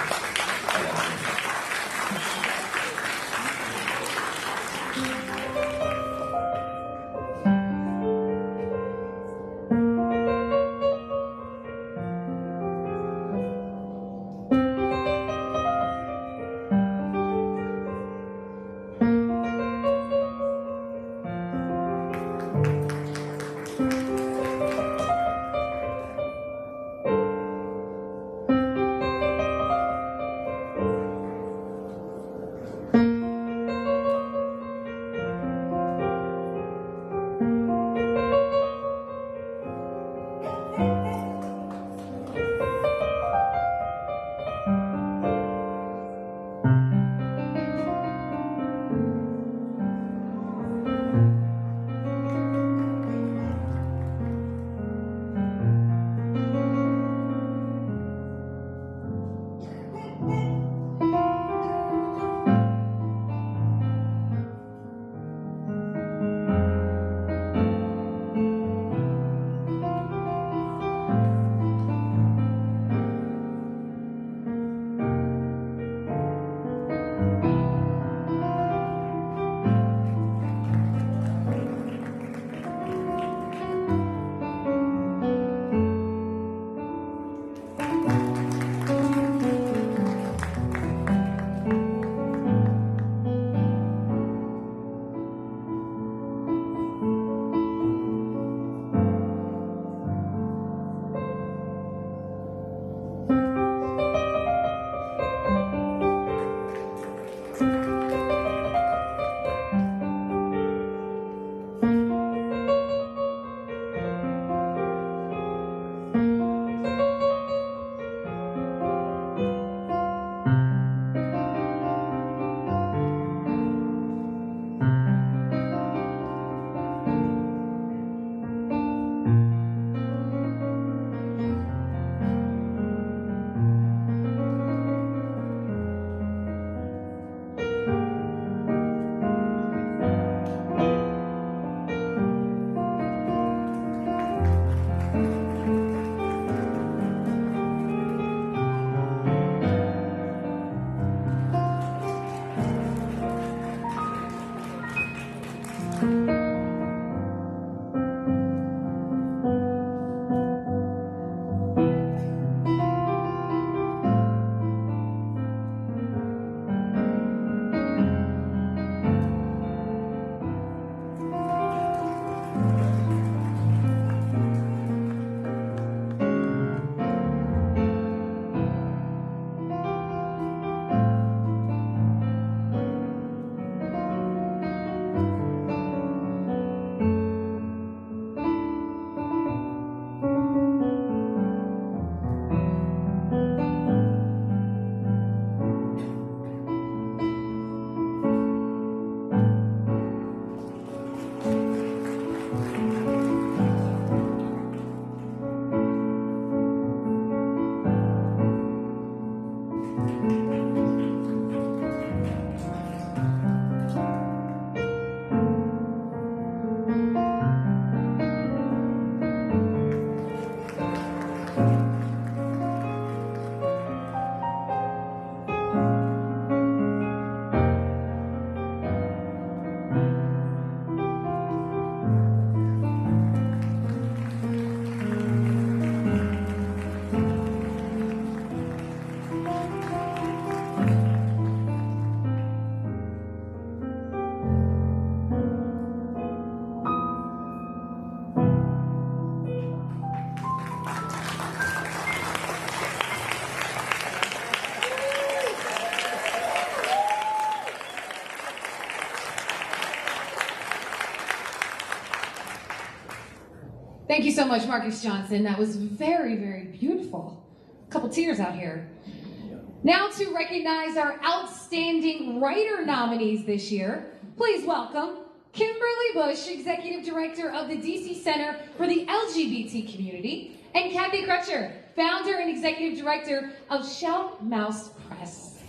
Thank you so much, Marcus Johnson. That was very, very beautiful. A couple tears out here. Now to recognize our outstanding writer nominees this year, please welcome Kimberly Bush, Executive Director of the DC Center for the LGBT Community, and Kathy Crutcher, Founder and Executive Director of Shout Mouse Press.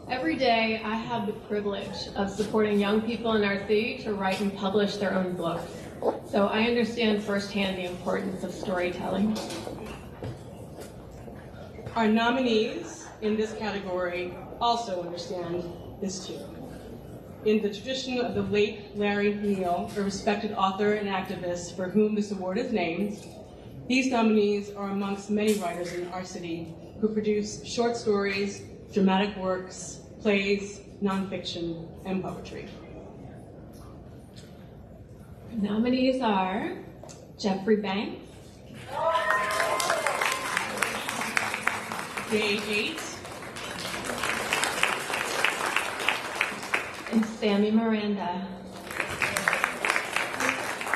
Every day, I have the privilege of supporting young people in our city to write and publish their own books. So I understand firsthand the importance of storytelling. Our nominees in this category also understand this too. In the tradition of the late Larry Neal, a respected author and activist for whom this award is named, these nominees are amongst many writers in our city who produce short stories, dramatic works, plays, nonfiction, and poetry. The nominees are Jeffrey Banks, Day 8, and Sammy Miranda.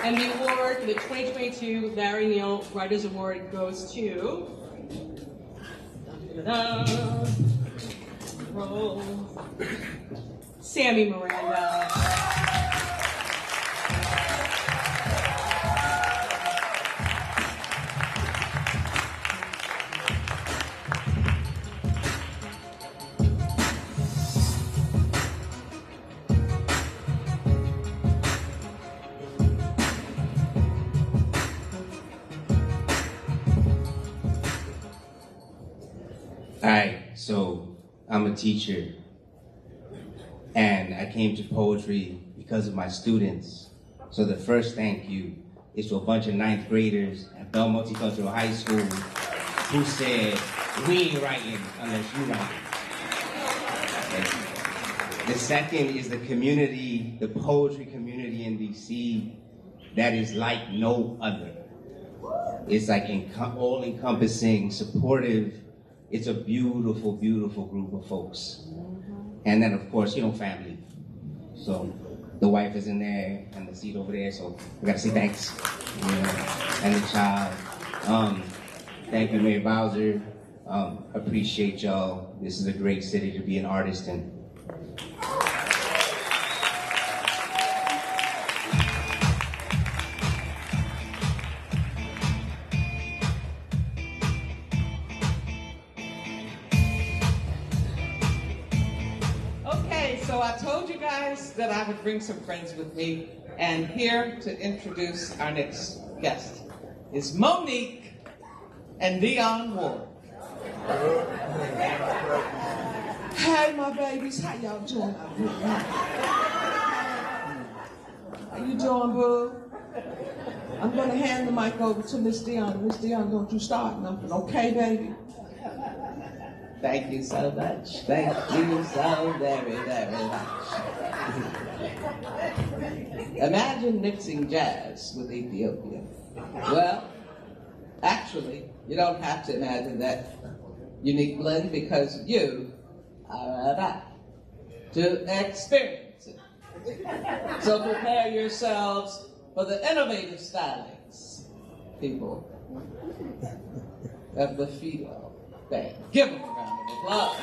And the award for the 2022 Larry Neal Writers Award goes to Sammy Miranda. Alright, so I'm a teacher, and I came to poetry because of my students. So the first thank you is to a bunch of 9th graders at Bell Multicultural High School who said, we ain't writing unless you write. The second is the community, the poetry community in DC that is like no other. It's like all-encompassing, supportive. It's a beautiful, beautiful group of folks. And then, of course, family. So the wife is in there and the seat over there, so we gotta say thanks. And the child. Thank you, Mayor Bowser. Appreciate y'all. This is a great city to be an artist in. So I told you guys that I would bring some friends with me, and here to introduce our next guest is Monique and Dion Ward. Hey, my babies, how y'all doing? How you doing, boo? I'm gonna hand the mic over to Miss Dion. Miss Dion, don't you start nothing, okay, baby? Thank you so much. Thank you so very, very much. Imagine mixing jazz with Ethiopia. Well, actually, you don't have to imagine that unique blend because you are about to experience it. So prepare yourselves for the innovative stylings, people of the Fido Band. Give them a round of applause.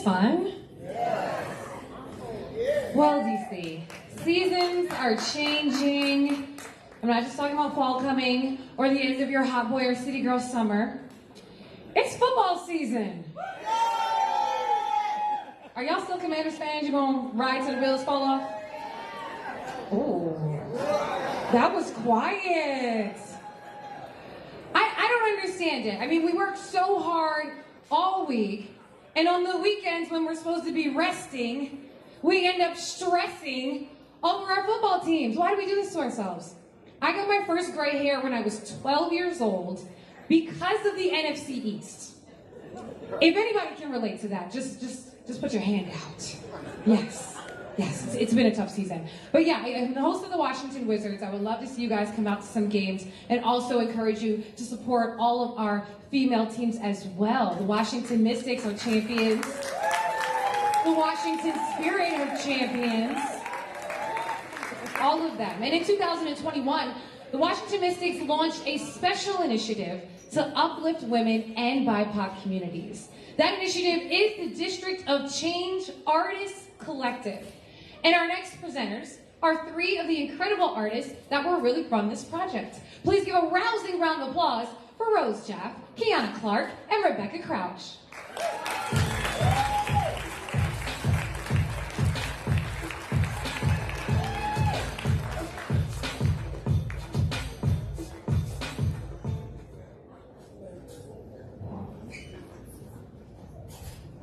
this fun? Well, DC, seasons are changing. I'm not just talking about fall coming or the end of your hot boy or city girl summer. It's football season. Are y'all still Commanders fans? You gonna ride till the wheels fall off? Oh, that was quiet. I don't understand it. I mean, we work so hard all week, and on the weekends when we're supposed to be resting, we end up stressing over our football teams. Why do we do this to ourselves? I got my first gray hair when I was 12 years old because of the NFC East. If anybody can relate to that, just put your hand out. Yes, it's been a tough season. But yeah, I'm the host of the Washington Wizards. I would love to see you guys come out to some games and also encourage you to support all of our female teams as well. The Washington Mystics are champions. The Washington Spirit are champions. All of them. And in 2021, the Washington Mystics launched a special initiative to uplift women and BIPOC communities. That initiative is the District of Change Artists Collective. And our next presenters are three of the incredible artists that were really from this project. Please give a rousing round of applause for Rose Jaff, Kiana Clark, and Rebecca Crouch.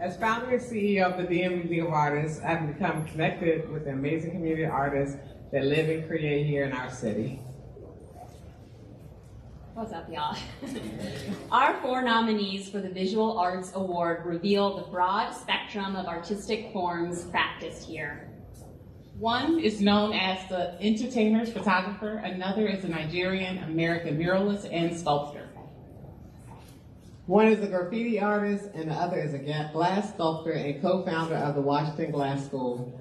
As founder and CEO of the DMV League of Artists, I've become connected with the amazing community of artists that live and create here in our city. What's up, y'all? Our four nominees for the Visual Arts Award reveal the broad spectrum of artistic forms practiced here. One is known as the entertainer's photographer, another is a Nigerian-American muralist and sculptor. One is a graffiti artist, and the other is a glass sculptor and co-founder of the Washington Glass School.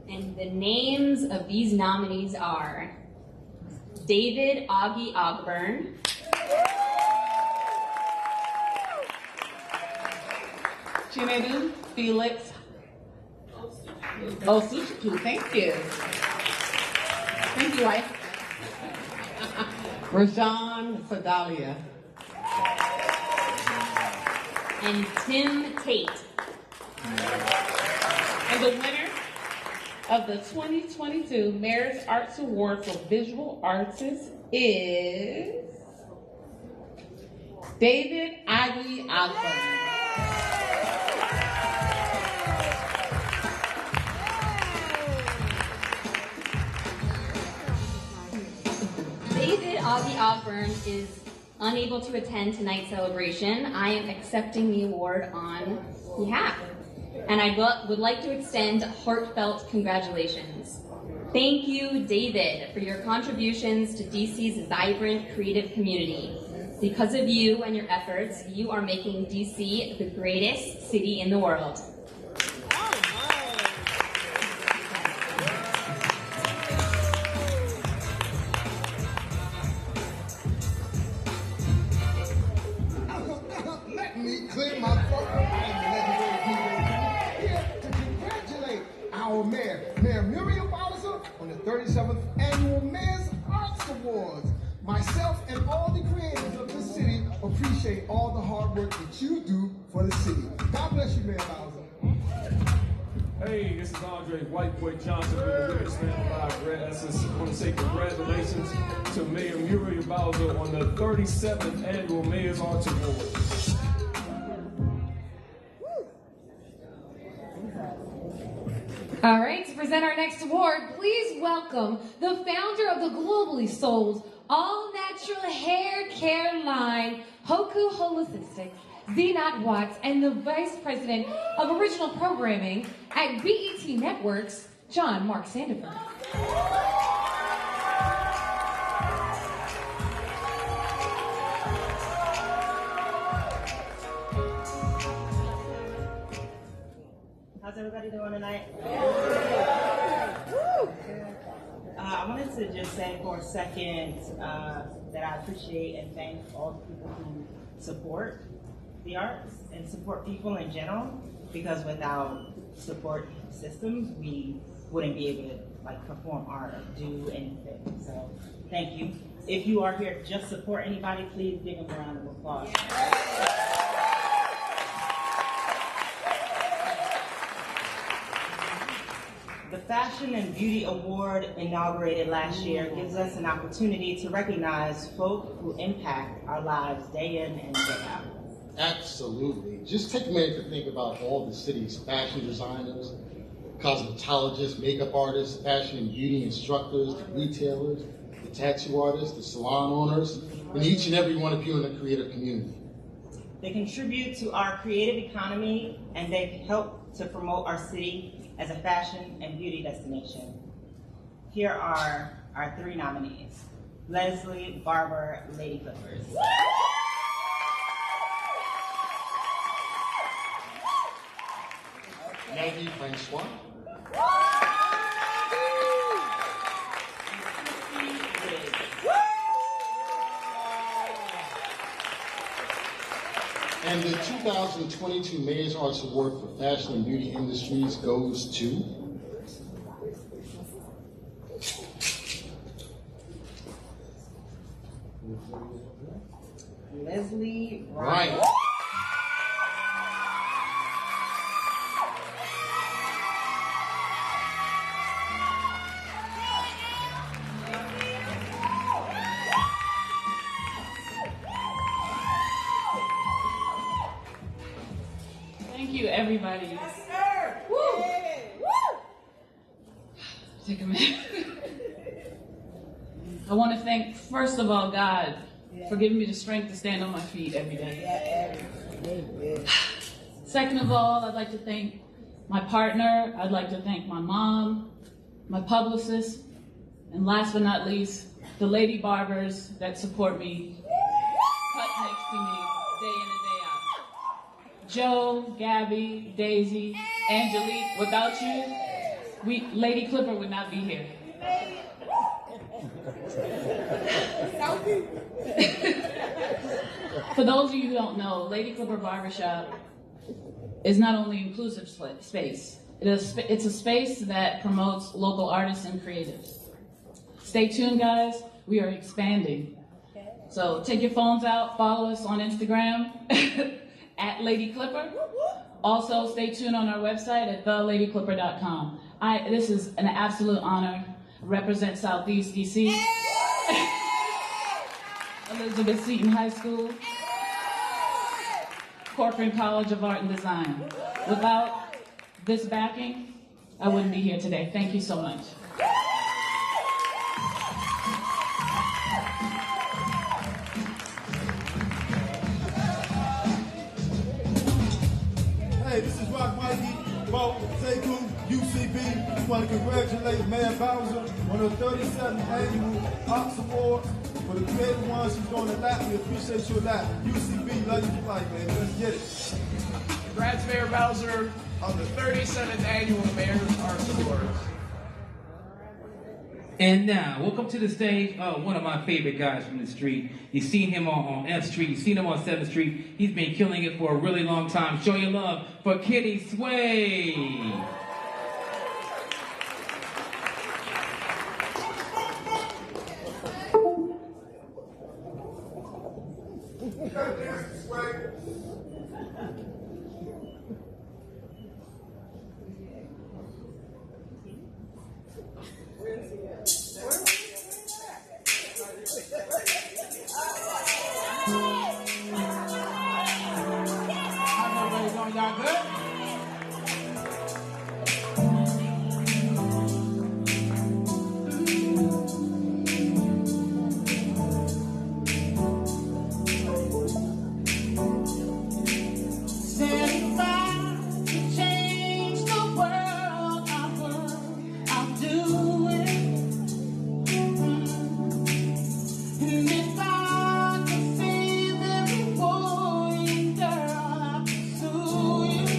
And the names of these nominees are David Augie Ogburn, Chinedu Felix Osuchukwu, thank you. Thank you, wife. Rajan Sadalia. and Tim Tate. And the winner of the 2022 Mayor's Arts Award for Visual Artists is David Aggie Ogburn. David Augie Ogburn is unable to attend tonight's celebration. I am accepting the award on behalf. And I would like to extend heartfelt congratulations. Thank you, David, for your contributions to DC's vibrant creative community. Because of you and your efforts, you are making DC the greatest city in the world. Let me clear my throat. I'm here to congratulate our mayor, Mayor Muriel Bowser, on the 37th Annual Mayor's Arts Awards. Myself and all the creators of the city appreciate all the hard work that you do for the city. God bless you, Mayor Bowser. Hey, this is Andre Whiteboy Johnson with the Winners Fan Live Red Essence. I want to say congratulations to Mayor Muriel Bowser on the 37th Annual Mayor's Arts Award. All right, to present our next award, please welcome the founder of the globally sold all-natural hair care line, Hoku Holistic, Zenat Watts, and the Vice President of Original Programming at BET Networks, John Mark Sandiford. How's everybody doing tonight? I wanted to just say for a second that I appreciate and thank all the people who support the arts and support people in general. because without support systems, we wouldn't be able to like perform art or do anything. So thank you. If you are here to just support anybody, please give them a round of applause. The Fashion and Beauty Award, inaugurated last year, gives us an opportunity to recognize folk who impact our lives day in and day out. Absolutely. Just take a minute to think about all the city's fashion designers, cosmetologists, makeup artists, fashion and beauty instructors, the retailers, the tattoo artists, the salon owners, and each and every one of you in the creative community. They contribute to our creative economy, and they help to promote our city as a fashion and beauty destination. Here are our 3 nominees. Leslie Barber, Lady Clippers. Maggie Francois. And the 2022 Mayor's Arts Award for Fashion and Beauty Industries goes to Leslie Ryan. Thank you, everybody. Yes, sir. Woo. Woo. Take a minute. I want to thank, first of all, God for giving me the strength to stand on my feet every day. Second of all, I'd like to thank my partner. I'd like to thank my mom, my publicist, and last but not least, the lady barbers that support me, cut next to me, day in and day out. Joe, Gabby, Daisy, Angelique, without you, Lady Clipper would not be here. For those of you who don't know, Lady Clipper Barbershop is not only inclusive space, it's a space that promotes local artists and creatives. Stay tuned, guys. We are expanding. So take your phones out, follow us on Instagram at Lady Clipper. Also, stay tuned on our website at theladyclipper.com. This is an absolute honor. Represent Southeast DC, Elizabeth Seton High School, Corcoran College of Art and Design. Without this backing, I wouldn't be here today. Thank you so much. Hey, this is Rock Mikey, Bo, Sekou, UCB. I want to congratulate Mayor Bowser on her 37th Annual Arts Award. For the creative ones, she's going to lap. We appreciate you a lot. UCB, love you like, man. Let's get it. Congrats, Mayor Bowser, on the 37th Annual Mayor's Arts Awards. And now, welcome to the stage, one of my favorite guys from the street. You've seen him on F Street, you've seen him on 7th Street. He's been killing it for a really long time. Show your love for Kitty Sway. Y'all good? If I could save every boy and girl I pursue you.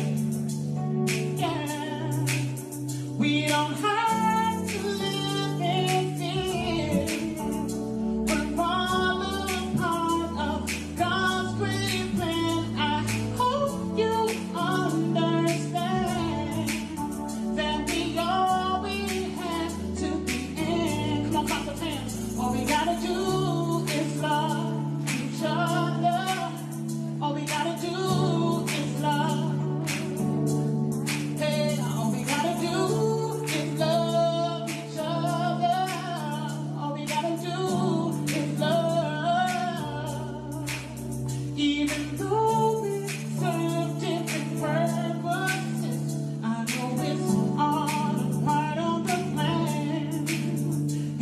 Even though we serve different purposes, I know it's all a part of the plan.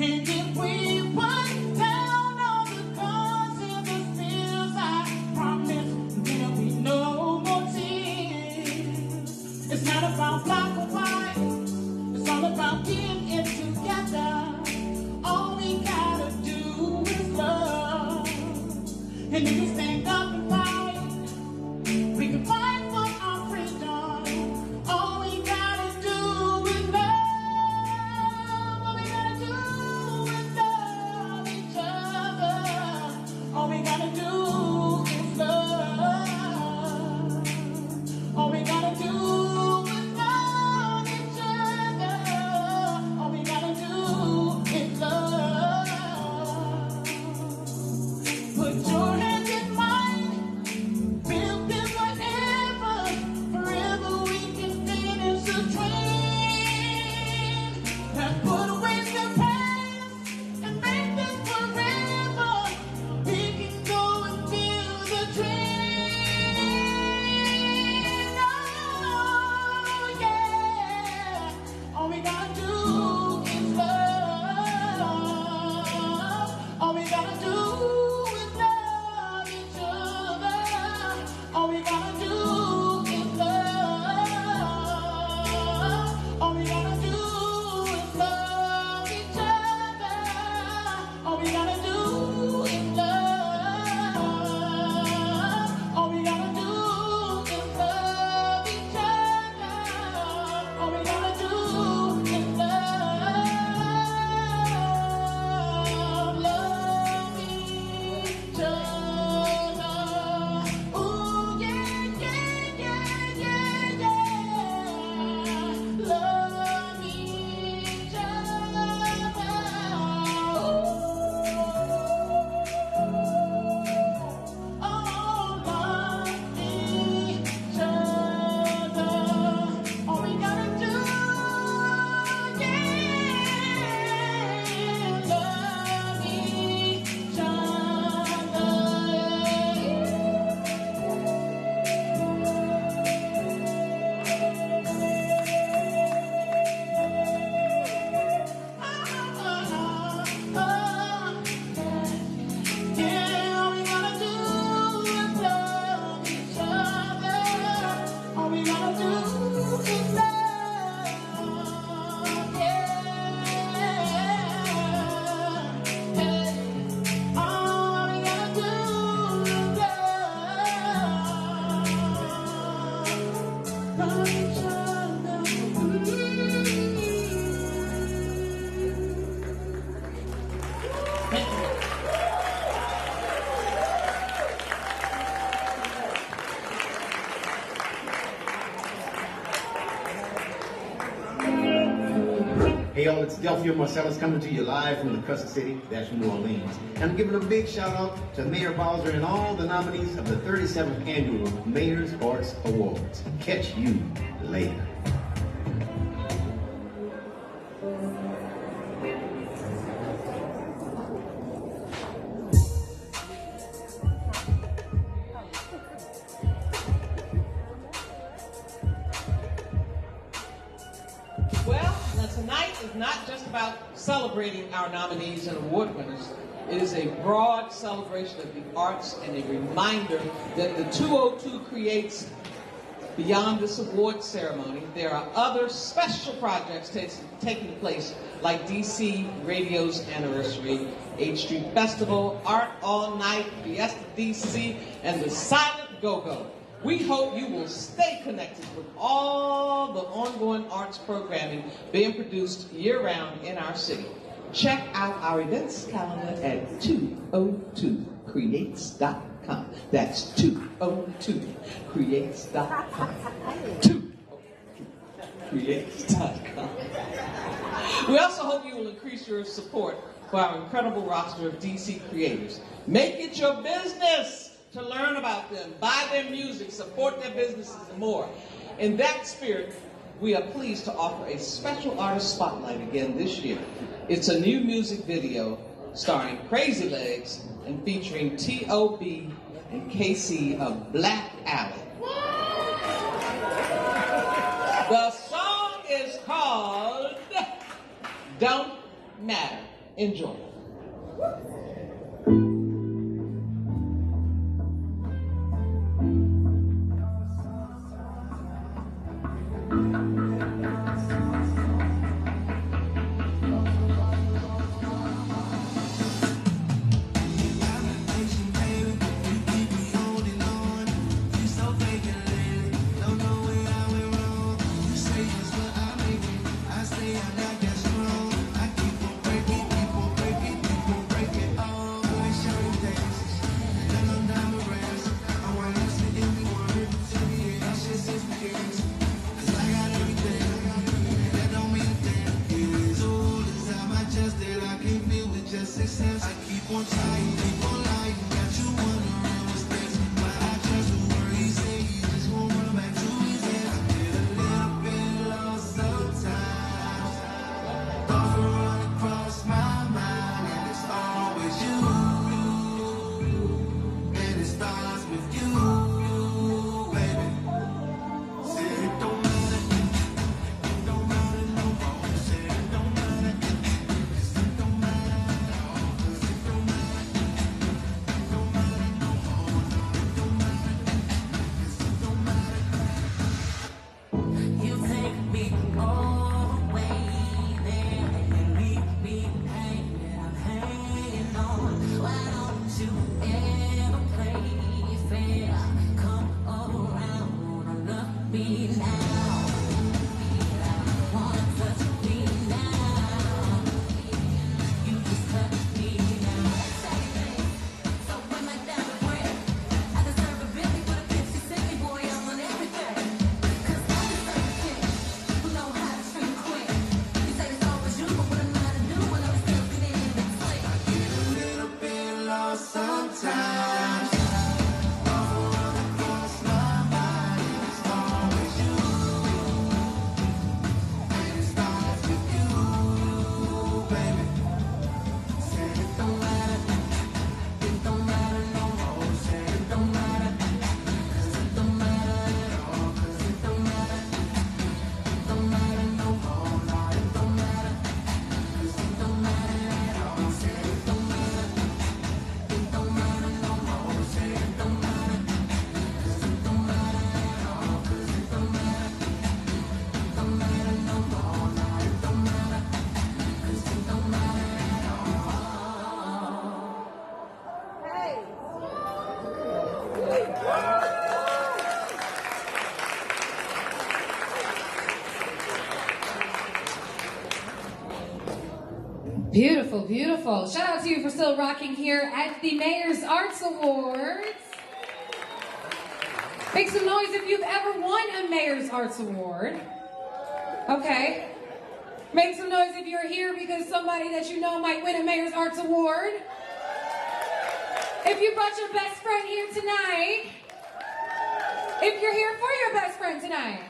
And if we put down all the guns and the spears, I promise there'll be no more tears. It's not about black or white, it's all about getting it together. All we gotta do is love. And if we stand up and fight, we can fight for our freedom. All we gotta do is love. All we gotta do is love each other. All we gotta do is love. All we gotta do is love each other. All we gotta do is love. Put your hands in mine, build them forever, forever we can finish the dream. Let's put away the past and make this forever. We can go and build the dream. Oh yeah, all we gotta do is love. All we gotta do is love each other. All we gotta do is love. All we gotta do is love each other. All we gotta do is love. All we gotta do is love each other. All we gotta do is love each other. Ooh, yeah, yeah, yeah, yeah, yeah. Love each other. Oh, love each other. All we gotta do, yeah, love each other. Yeah, all we gotta do is love each other. All we gotta do is love. Yeah. All we gotta do is love each other. Hey y'all, it's Delphia Marcellus coming to you live from the Crescent City, that's New Orleans. And I'm giving a big shout out to Mayor Bowser and all the nominees of the 37th Annual Mayor's Arts Awards. Catch you later. Well, now tonight is not just about celebrating our nominees and award winners. It is a broad celebration of the arts and a reminder that the 202 creates beyond this award ceremony. There are other special projects taking place, like DC Radio's anniversary, H Street Festival, Art All Night, Fiesta DC, and the Silent Go-Go. We hope you will stay connected with all the ongoing arts programming being produced year-round in our city. Check out our events calendar at 202creates.com. That's 202creates.com. 202creates.com. We also hope you will increase your support for our incredible roster of DC creators. Make it your business to learn about them, buy their music, support their businesses, and more. In that spirit, we are pleased to offer a special artist spotlight again this year. It's a new music video starring Crazy Legs and featuring T.O.B. and Casey of Black Alley. The song is called Don't Matter. Enjoy. Beautiful, beautiful. Shout out to you for still rocking here at the Mayor's Arts Awards. Make some noise if you've ever won a Mayor's Arts Award. Okay. Make some noise if you're here because somebody that you know might win a Mayor's Arts Award. If you brought your best friend here tonight. If you're here for your best friend tonight.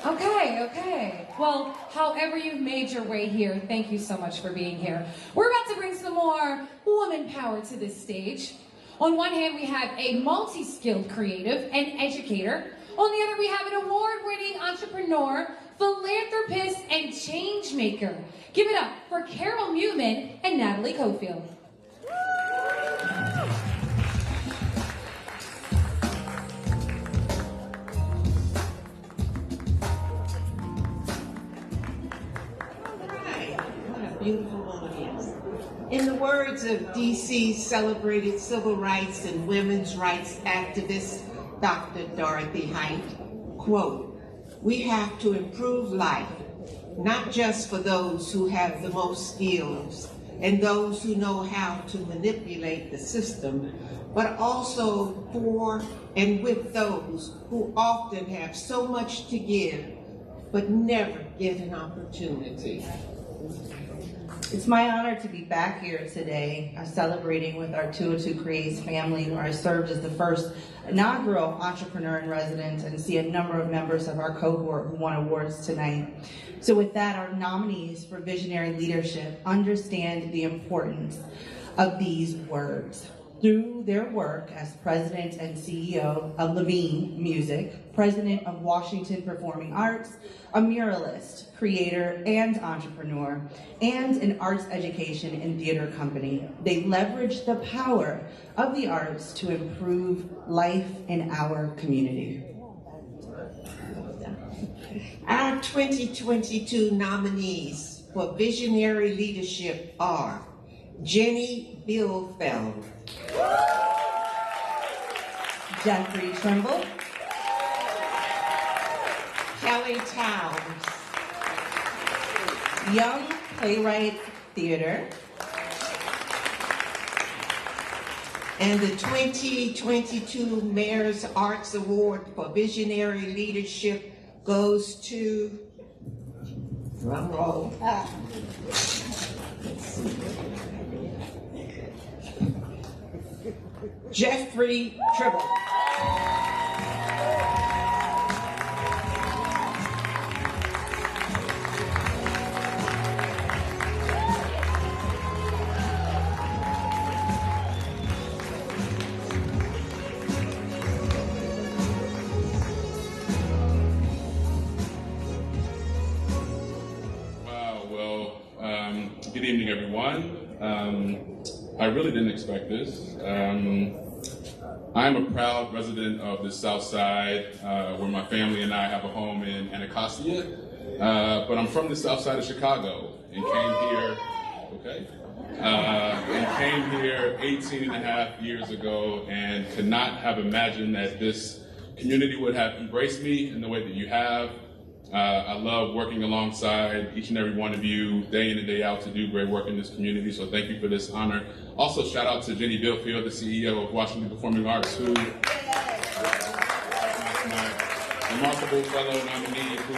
Okay. Well, however you've made your way here, thank you so much for being here. We're about to bring some more woman power to this stage. On one hand, we have a multi-skilled creative and educator. On the other, we have an award-winning entrepreneur, philanthropist, and change maker. Give it up for Carol Mewman and Natalie Cofield. Beautiful audience. In the words of DC's celebrated civil rights and women's rights activist, Dr. Dorothy Height, quote, "We have to improve life, not just for those who have the most skills and those who know how to manipulate the system, but also for and with those who often have so much to give, but never get an opportunity." It's my honor to be back here today celebrating with our 202 Creates family, where I served as the first inaugural entrepreneur in residence and see a number of members of our cohort who won awards tonight. So with that, our nominees for visionary leadership understand the importance of these words. Through their work as president and CEO of Levine Music, president of Washington Performing Arts, a muralist, creator, and entrepreneur, and an arts education and theater company, they leverage the power of the arts to improve life in our community. Our 2022 nominees for visionary leadership are Jenny Billfeld, Jeffrey Trimble, Kelly Towns, Young Playwright Theater, and the 2022 Mayor's Arts Award for Visionary Leadership goes to, drum roll, Jeffrey Tribble. Good evening, everyone. I really didn't expect this. I'm a proud resident of the South Side, where my family and I have a home in Anacostia. But I'm from the South Side of Chicago and came here 18 and a half years ago, and could not have imagined that this community would have embraced me in the way that you have. I love working alongside each and every one of you day in and day out to do great work in this community, so thank you for this honor. Also, shout out to Jenny Billfield, the CEO of Washington Performing Arts, who my remarkable fellow nominee who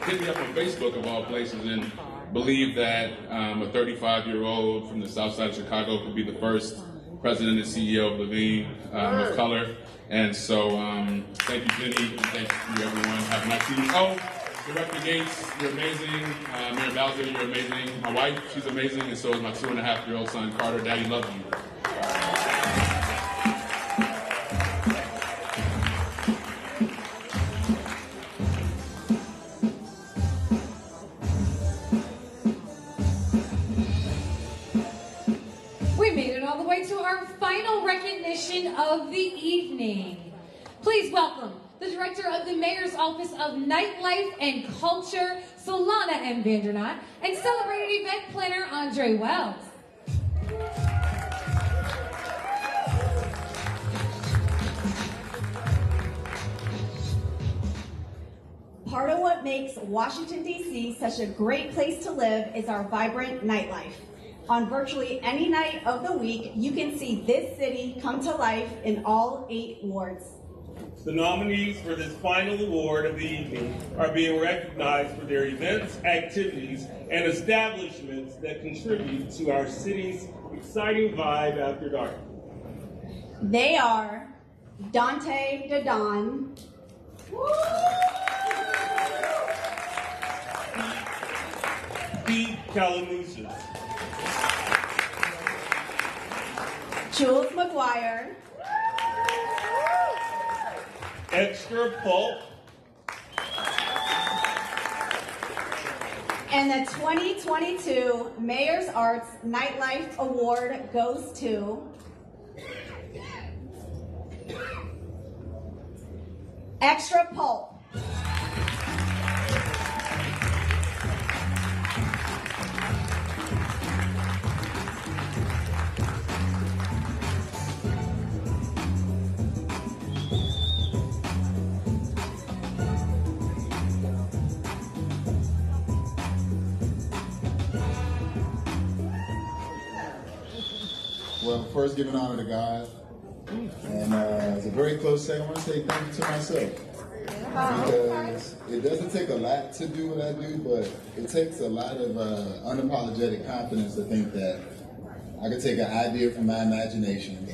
hit me up on Facebook of all places and believed that a 35-year-old from the South Side of Chicago could be the first president and CEO of Levine of color. And so, thank you, Jenny, and thank you, everyone. Have a nice evening. Oh, Director Gates, you're amazing. Mayor Bowser, you're amazing. My wife, she's amazing, and so is my 2.5-year-old son, Carter. Daddy loves you. We made it all the way to our final recognition of the evening. Please welcome the Director of the Mayor's Office of Nightlife and Culture, Solana M. Vandernot, and celebrated event planner, Andre Wells. Part of what makes Washington, D.C. such a great place to live is our vibrant nightlife. On virtually any night of the week, you can see this city come to life in all 8 wards. The nominees for this final award of the evening are being recognized for their events, activities, and establishments that contribute to our city's exciting vibe after dark. They are Dante DeDon, Pete Calamuses, Jules McGuire, Extra Pulp, and the 2022 Mayor's Arts Nightlife Award goes to Extra Pulp. Well, first giving honor to God, and as a very close second, I want to say thank you to myself, because it doesn't take a lot to do what I do, but it takes a lot of unapologetic confidence to think that I can take an idea from my imagination,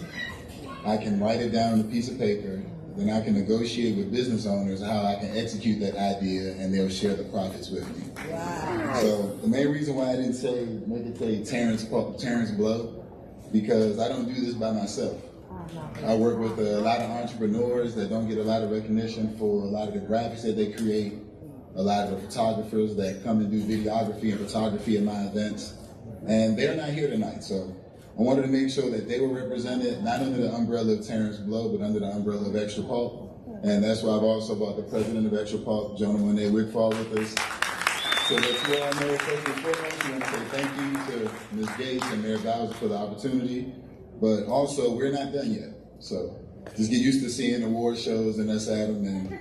I can write it down on a piece of paper, then I can negotiate with business owners how I can execute that idea, and they'll share the profits with me. Wow. So the main reason why I didn't make it say Terrence Blow, because I don't do this by myself. I work with a lot of entrepreneurs that don't get a lot of recognition for a lot of the graphics that they create, a lot of the photographers that come and do videography and photography at my events, and they're not here tonight. So I wanted to make sure that they were represented, not under the umbrella of Terrence Blow, but under the umbrella of Extra Pulp. And that's why I've also brought the president of Extra Pulp, Jonah Monet Wigfall, with us. So that you all know, first and foremost, we want to say thank you to Ms. Gates and Mayor Bowser for the opportunity. But also, we're not done yet. So just get used to seeing award shows and us at them. And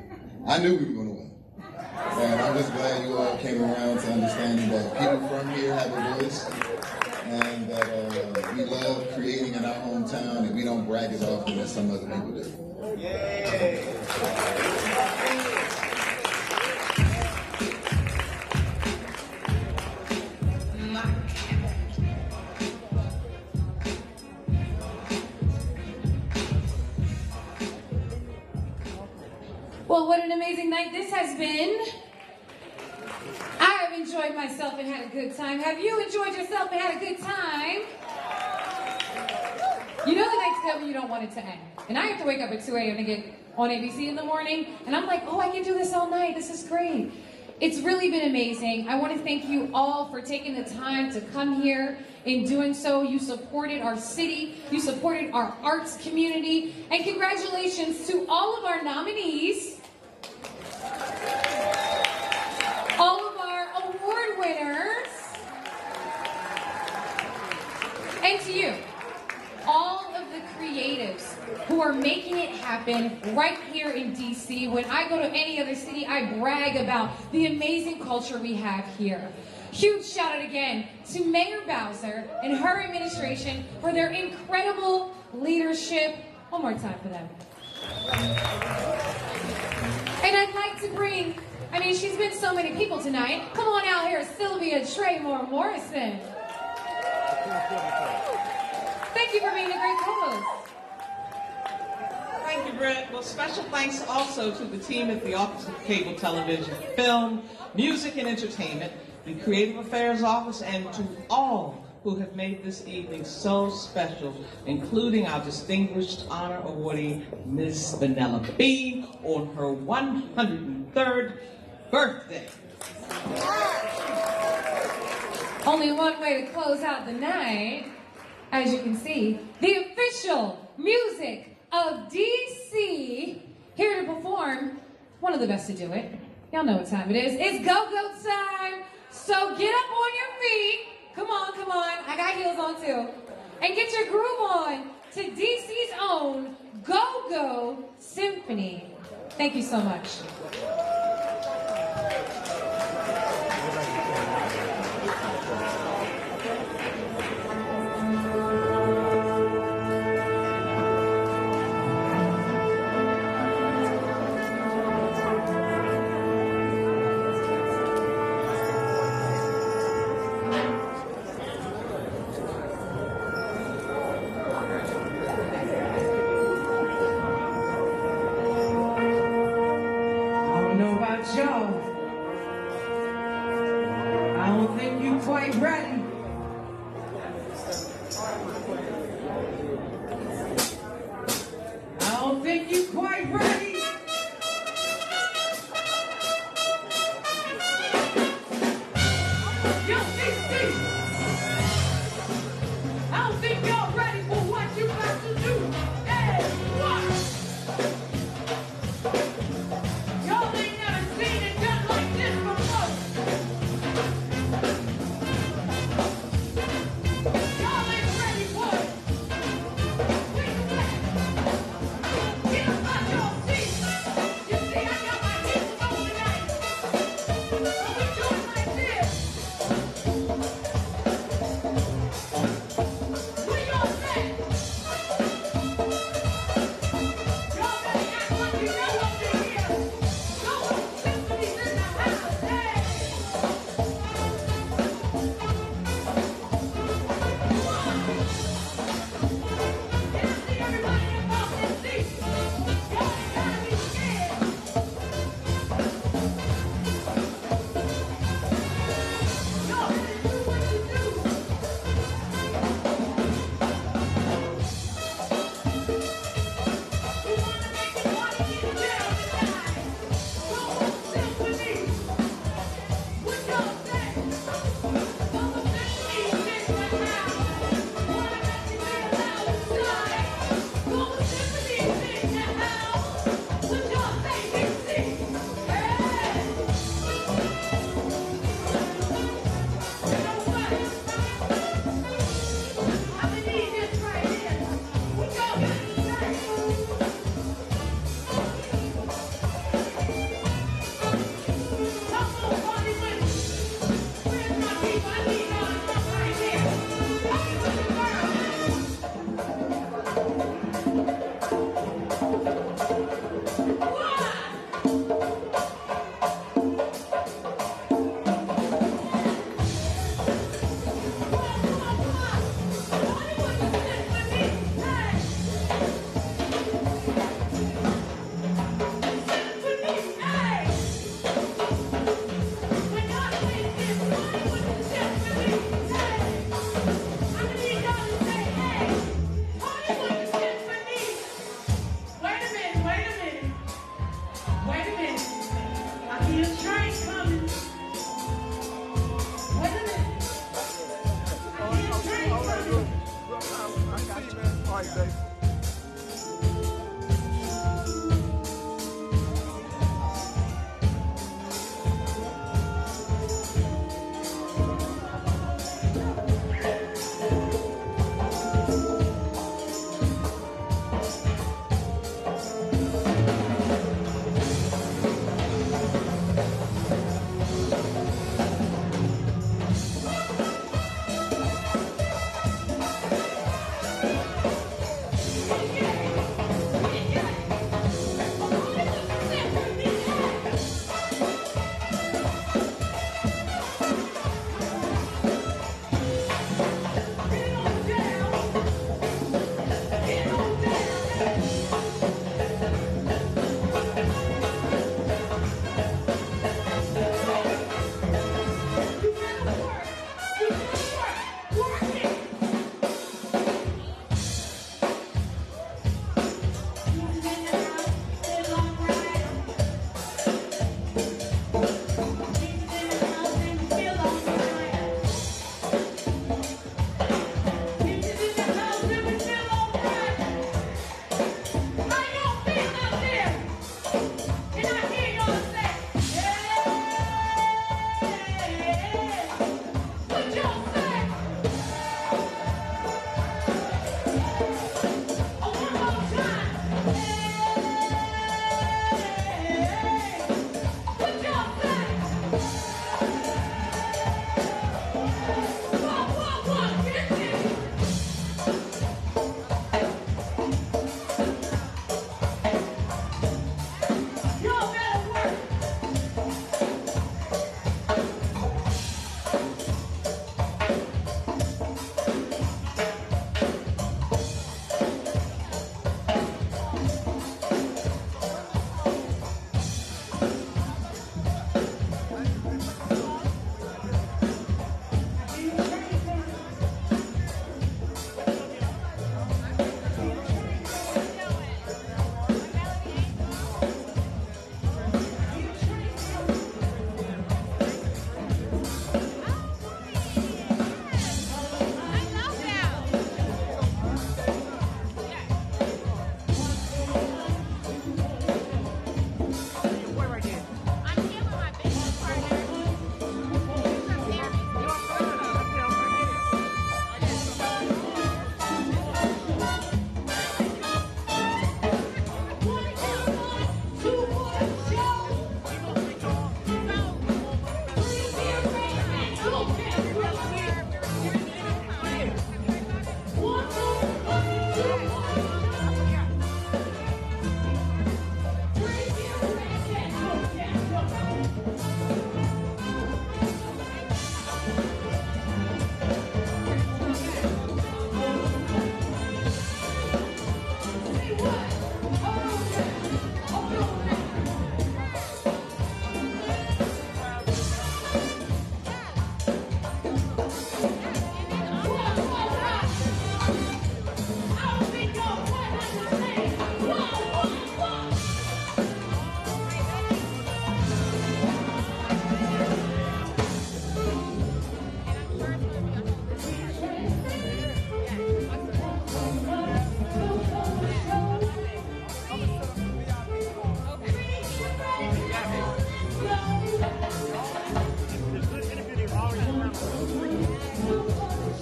I knew we were going to win. And I'm just glad you all came around to understanding that people from here have a voice. And that we love creating in our hometown, and we don't brag as often as some other people do. Yay! Well, what an amazing night this has been. I have enjoyed myself and had a good time. Have you enjoyed yourself and had a good time? You know the nights come when you don't want it to end. And I have to wake up at 2 a.m. to get on ABC in the morning. And I'm like, oh, I can do this all night. This is great. It's really been amazing. I want to thank you all for taking the time to come here. In doing so, you supported our city. You supported our arts community. And congratulations to all of our nominees. All of our award winners. And to you, all of the creatives who are making it happen right here in DC. When I go to any other city, I brag about the amazing culture we have here. Huge shout out again to Mayor Bowser and her administration for their incredible leadership. One more time for them. And I'd like to bring, she's been so many people tonight. Come on out here, Sylvia Traymore Morrison. Thank you for being a great co-host. Thank you, Brett. Well, special thanks also to the team at the Office of Cable Television, Film, Music, and Entertainment, the Creative Affairs Office, and to all who have made this evening so special, including our distinguished honor awardee, Ms. Vanilla Bean, on her 103rd birthday. Only one way to close out the night. As you can see, the official music of DC, here to perform, one of the best to do it. Y'all know what time it is. It's go-go time. So get up on your feet. Come on, come on. I got heels on too. And get your groove on to DC's own Go-Go Symphony. Thank you so much. Quite ready. I don't think you quite ready. Yo, DC. I don't think y'all ready for what you got to do. Hey, what? Y'all ain't never seen it done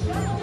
Shut up.